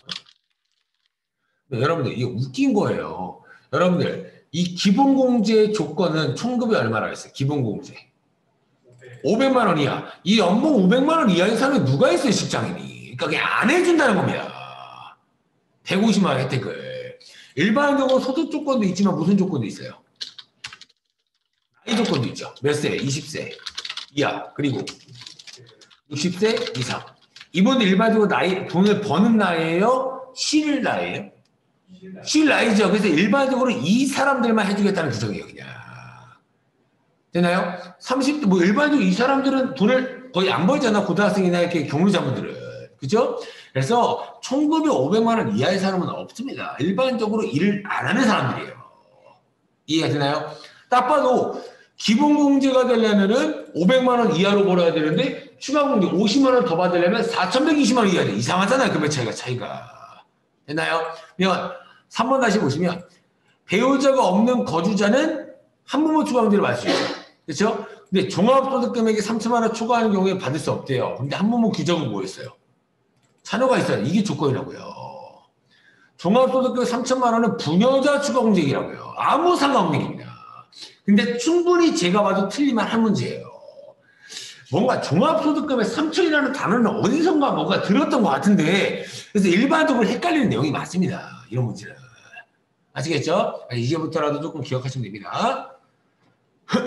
여러분들 이게 웃긴 거예요. 여러분들 이 기본공제의 조건은 총급이 얼마나 했어요? 기본공제 500만 원 이하. 이 연봉 500만 원 이하인 사람이 누가 있어요? 직장인이. 그러니까 그냥 안 해준다는 겁니다. 150만 원 혜택을. 일반적으로 소득 조건도 있지만 무슨 조건도 있어요? 나이 조건도 있죠. 몇 세? 20세 이하 그리고 60세 이상. 이분들 일반적으로 돈을 버는 나이예요? 쉴 나이예요? 쉴 나이죠. 그래서 일반적으로 이 사람들만 해주겠다는 규정이에요. 그냥. 되나요? 30대 뭐 일반적으로 이 사람들은 돈을 거의 안 벌잖아. 고등학생이나 이렇게 경로자분들은. 그죠? 그래서 총급여 500만 원 이하의 사람은 없습니다. 일반적으로 일을 안 하는 사람들이에요. 이해가 되나요? 딱 봐도 기본공제가 되려면은 500만 원 이하로 벌어야 되는데 추가공제 50만 원 더 받으려면 4,120만 원 이하돼. 이상하잖아요. 금액 차이가. 됐나요? 그러면 3번 다시 보시면 배우자가 없는 거주자는 한부모 추가공제를 받을 수 있어요. 그렇죠? 근데 종합소득금액이 3천만 원 초과하는 경우에 받을 수 없대요. 근데 한부모 규정은 뭐였어요? 자녀가 있어요. 이게 조건이라고요. 종합소득금 3천만 원은 부녀자 추가공제이라고요. 아무 상관없는 얘기입니다. 근데 충분히 제가 봐도 틀릴만 한 문제예요. 뭔가 종합소득금의 3천이라는 단어는 어디선가 뭔가 들었던 것 같은데 그래서 일반적으로 헷갈리는 내용이 많습니다. 이런 문제는. 아시겠죠? 이제부터라도 조금 기억하시면 됩니다. 그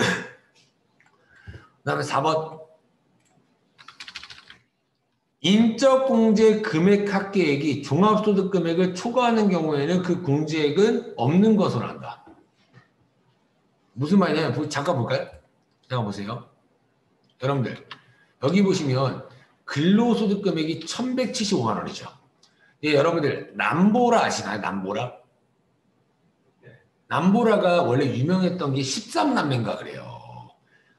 다음에 4번. 인적공제 금액 합계액이 종합소득금액을 초과하는 경우에는 그 공제액은 없는 것으로 한다. 무슨 말이냐면 잠깐 볼까요? 잠깐 보세요. 여러분들 여기 보시면 근로소득금액이 1,175만 원이죠. 예, 여러분들 남보라 아시나요? 남보라? 남보라가 원래 유명했던 게 13남매인가 그래요.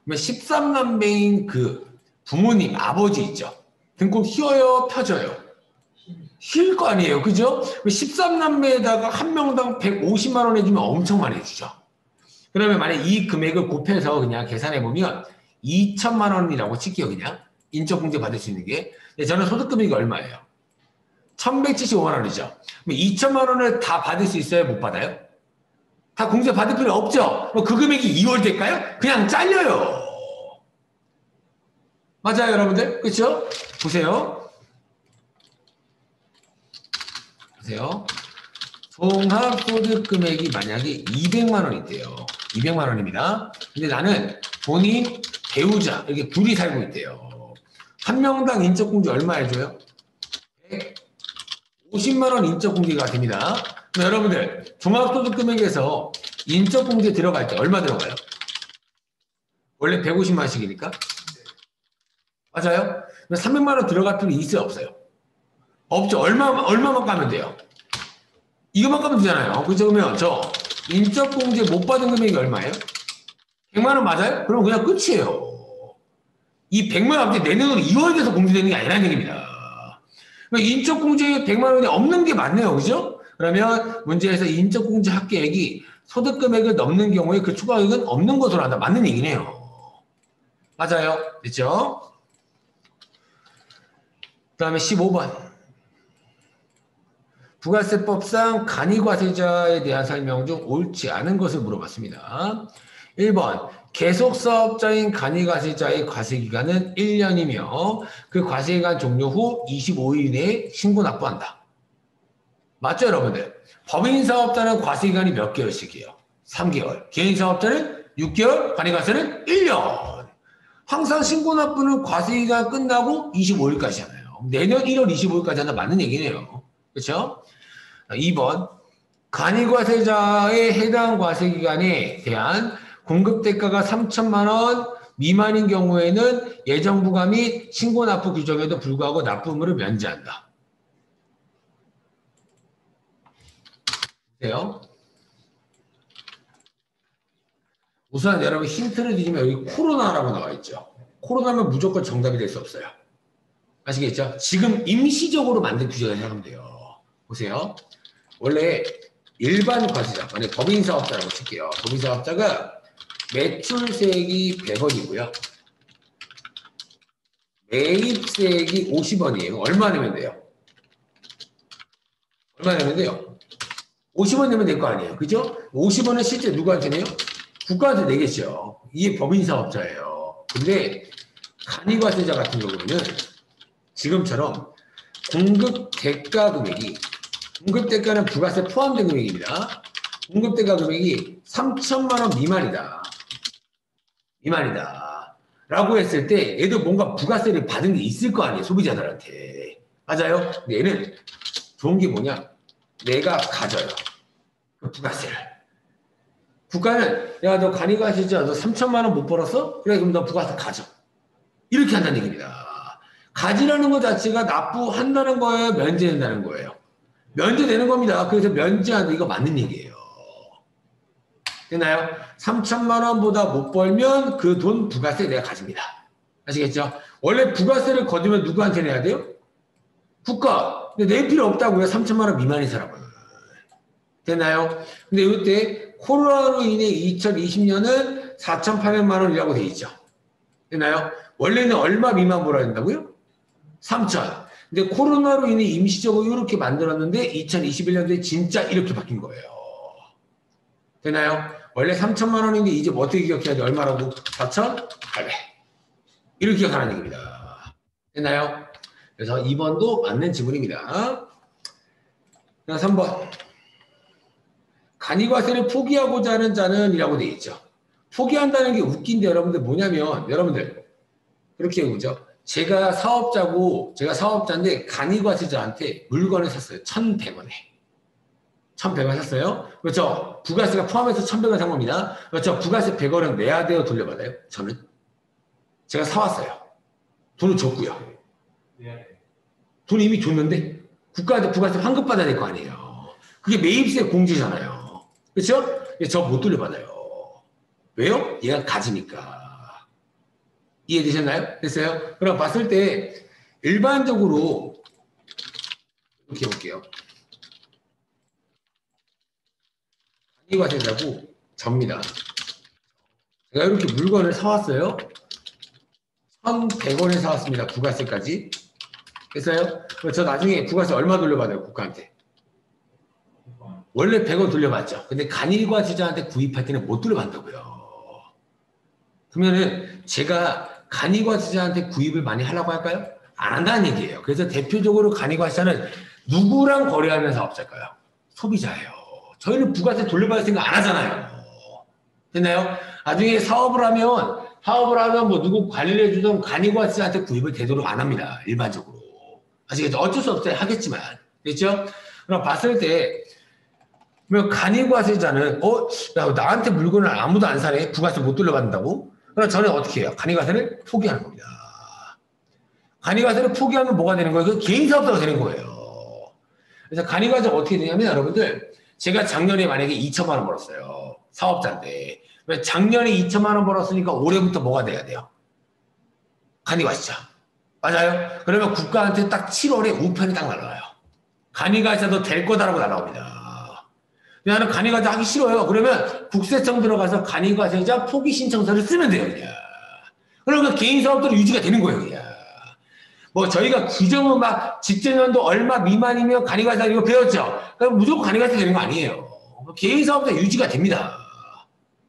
그러면 13남매인 그 부모님 아버지 있죠. 등골 휘어요 펴져요. 쉴 거 아니에요. 그죠? 13남매에다가 한 명당 150만 원 해주면 엄청 많이 해주죠. 그러면 만약 이 금액을 곱해서 그냥 계산해 보면 2천만 원이라고 칠게요. 그냥 인적공제 받을 수 있는 게. 근데 저는 소득 금액이 얼마예요? 1,175만 원이죠. 그럼 2천만 원을 다 받을 수 있어요? 못 받아요? 다 공제 받을 필요 없죠. 그 금액이 2월 될까요? 그냥 잘려요. 맞아요, 여러분들? 그렇죠? 보세요. 보세요. 종합소득 금액이 만약에 200만 원이 돼요. 200만 원입니다. 근데 나는 본인, 배우자 이렇게 둘이 살고 있대요. 한 명당 인적공제 얼마 해줘요? 150만 원 인적공제가 됩니다. 그럼 여러분들 종합소득 금액에서 인적공제 들어갈 때 얼마 들어가요? 원래 150만 원씩이니까? 맞아요? 300만 원 들어갈 필요 있어요, 없어요? 없죠. 얼마만 까면 돼요? 이것만 까면 되잖아요. 그죠? 그러면 저 인적공제 못 받은 금액이 얼마예요? 100만 원 맞아요? 그럼 그냥 끝이에요. 이 100만 원 앞에 내년으로 2월 돼서 공제되는 게 아니라는 얘기입니다. 인적공제 100만 원이 없는 게 맞네요. 그죠? 그러면 문제에서 인적공제 합계액이 소득금액을 넘는 경우에 그 추가액은 없는 것으로 한다. 맞는 얘기네요. 맞아요. 됐죠? 그 다음에 15번. 부가세법상 간이과세자에 대한 설명 중 옳지 않은 것을 물어봤습니다. 1번. 계속사업자인 간이과세자의 과세기간은 1년이며 그 과세기간 종료 후 25일 내에 신고 납부한다. 맞죠, 여러분들? 법인사업자는 과세기간이 몇 개월씩이에요? 3개월. 개인사업자는 6개월, 간이과세는 1년. 항상 신고 납부는 과세기간 끝나고 25일까지잖아요. 내년 1월 25일까지 한다. 맞는 얘기네요. 그렇죠? 2번. 간이과세자의 해당 과세기간에 대한 공급대가가 3천만 원 미만인 경우에는 예정부과 및 신고납부 규정에도 불구하고 납부의무를 면제한다. 보세요. 우선 여러분 힌트를 드리면 여기 코로나라고 나와 있죠. 코로나면 무조건 정답이 될 수 없어요. 아시겠죠? 지금 임시적으로 만든 규정을 하면 돼요. 보세요. 원래 일반 과세자, 만약 법인사업자라고 칠게요. 법인사업자가 매출세액이 100원이고요. 매입세액이 50원이에요. 얼마 내면 돼요? 얼마 내면 돼요? 50원 내면 될 거 아니에요. 그죠? 50원은 실제 누구한테 내요? 국가한테 내겠죠. 이게 법인사업자예요. 근데 간이과세자 같은 경우는 지금처럼 공급대가 금액이, 공급대가는 부가세 포함된 금액입니다. 공급대가 금액이 3천만 원 미만이다. 라고 했을 때 얘도 뭔가 부가세를 받은 게 있을 거 아니에요. 소비자들한테. 맞아요? 근데 얘는 좋은 게 뭐냐? 내가 가져요. 그 부가세를. 국가는 야, 너 간이과세자 너 3천만 원 못 벌었어? 그래, 그럼 너 부가세 가져. 이렇게 한다는 얘기입니다. 가지라는 것 자체가 납부한다는 거예요? 면제된다는 거예요? 면제되는 겁니다. 그래서 면제하는 이거 맞는 얘기예요. 됐나요? 3천만 원보다 못 벌면 그 돈 부가세 내가 가집니다. 아시겠죠? 원래 부가세를 거두면 누구한테 내야 돼요? 국가. 근데 낼 필요 없다고요. 3천만 원 미만인 사람은. 됐나요? 근데 이때 코로나로 인해 2020년은 4,800만 원이라고 돼 있죠. 됐나요? 원래는 얼마 미만 벌어야 된다고요? 3천. 근데 코로나로 인해 임시적으로 이렇게 만들었는데 2021년도에 진짜 이렇게 바뀐 거예요. 되나요? 원래 3천만 원인데 이제 뭐 어떻게 기억해야 돼? 얼마라고? 4,800. 이렇게 기억하는 얘기입니다. 됐나요? 그래서 2번도 맞는 지문입니다. 3번. 간이과세를 포기하고자 하는 자는 이라고 되어 있죠. 포기한다는 게 웃긴데 여러분들 뭐냐면 여러분들 그렇게 보죠. 제가 사업자인데 간이과세자한테 물건을 샀어요. 1,100원에. 1,100원 샀어요. 그렇죠? 부가세가 포함해서 1,100원 산 겁니다. 그렇죠? 부가세 100원은 내야 돼요? 돌려받아요? 저는? 제가 사왔어요. 돈을 줬고요. 돈 이미 줬는데 국가한테 부가세 환급받아야 될 거 아니에요. 그게 매입세 공제잖아요. 그렇죠? 저 못 돌려받아요. 왜요? 얘가 가지니까. 이해되셨나요? 됐어요? 그럼 봤을 때 일반적으로 이렇게 볼게요. 간이과세자고 접니다. 제가 이렇게 물건을 사왔어요. 1,100원에 사왔습니다. 부가세까지. 됐어요? 저 나중에 부가세 얼마 돌려받아요? 국가한테. 원래 100원 돌려받죠. 근데 간이과세자한테 구입할 때는 못 돌려받는다고요. 그러면은 제가 간이과세자한테 구입을 많이 하려고 할까요? 안 한다는 얘기예요. 그래서 대표적으로 간이과세자는 누구랑 거래하는 사업자일까요? 소비자예요. 저희는 부가세 돌려받을 생각 안 하잖아요. 됐나요? 나중에 사업을 하면 뭐 누구 관리를 해주던 간이과세자한테 구입을 되도록 안 합니다. 일반적으로. 아시겠죠? 어쩔 수 없어요. 하겠지만. 됐죠? 그럼 봤을 때 그러면 간이과세자는 야, 나한테 물건을 아무도 안 사네. 부가세 못 돌려받는다고? 그럼 저는 어떻게 해요? 간이과세를 포기하는 겁니다. 간이과세를 포기하면 뭐가 되는 거예요? 그 개인사업자가 되는 거예요. 그래서 간이과세가 어떻게 되냐면 여러분들 제가 작년에 만약에 2천만 원 벌었어요. 사업자인데 작년에 2천만 원 벌었으니까 올해부터 뭐가 돼야 돼요? 간이과세자. 맞아요? 그러면 국가한테 딱 7월에 우편이 딱 날라와요. 간이과세도 될 거다라고 날라옵니다. 나는 간이과세 하기 싫어요. 그러면 국세청 들어가서 간이과세자 포기 신청서를 쓰면 돼요. 그냥. 그러면 개인 사업들은 유지가 되는 거예요. 그냥. 뭐 저희가 규정은 막 집재년도 얼마 미만이면 간이과세 이거 배웠죠. 그럼 무조건 간이과세 되는 거 아니에요. 개인 사업자 유지가 됩니다.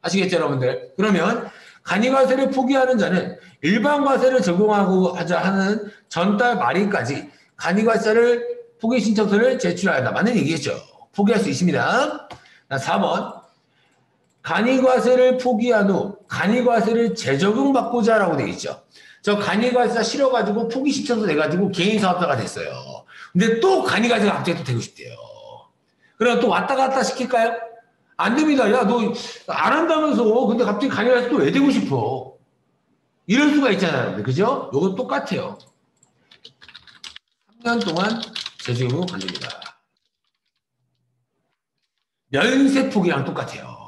아시겠죠, 여러분들? 그러면 간이과세를 포기하는 자는 일반과세를 적용하고 하자 하는 전달 말일까지 간이과세를 포기 신청서를 제출해야 한다. 맞는 얘기겠죠. 포기할 수 있습니다. 4번. 간이과세를 포기한 후 간이과세를 재적용받고자 라고 되어 있죠. 저 간이과세가 싫어가지고 포기 신청서 내가지고 개인 사업자가 됐어요. 근데 또 간이과세가 갑자기 또 되고 싶대요. 그럼 또 왔다 갔다 시킬까요? 안 됩니다. 야, 너 안 한다면서. 근데 갑자기 간이과세 또 왜 되고 싶어? 이럴 수가 있잖아요. 그죠? 요거 똑같아요. 3년 동안 재적용 안 됩니다. 면세 포기랑 똑같아요.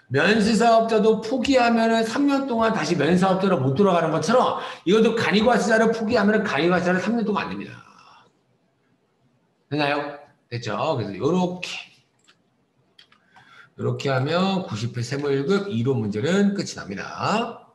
면세사업자도 포기하면은 3년 동안 다시 면세사업자로 못 돌아가는 것처럼 이것도 간이과세자를 포기하면은 간이과세자를 3년 동안 안 됩니다. 됐나요? 됐죠? 그래서 요렇게 하면 90회 세무 1급 2로 문제는 끝이 납니다.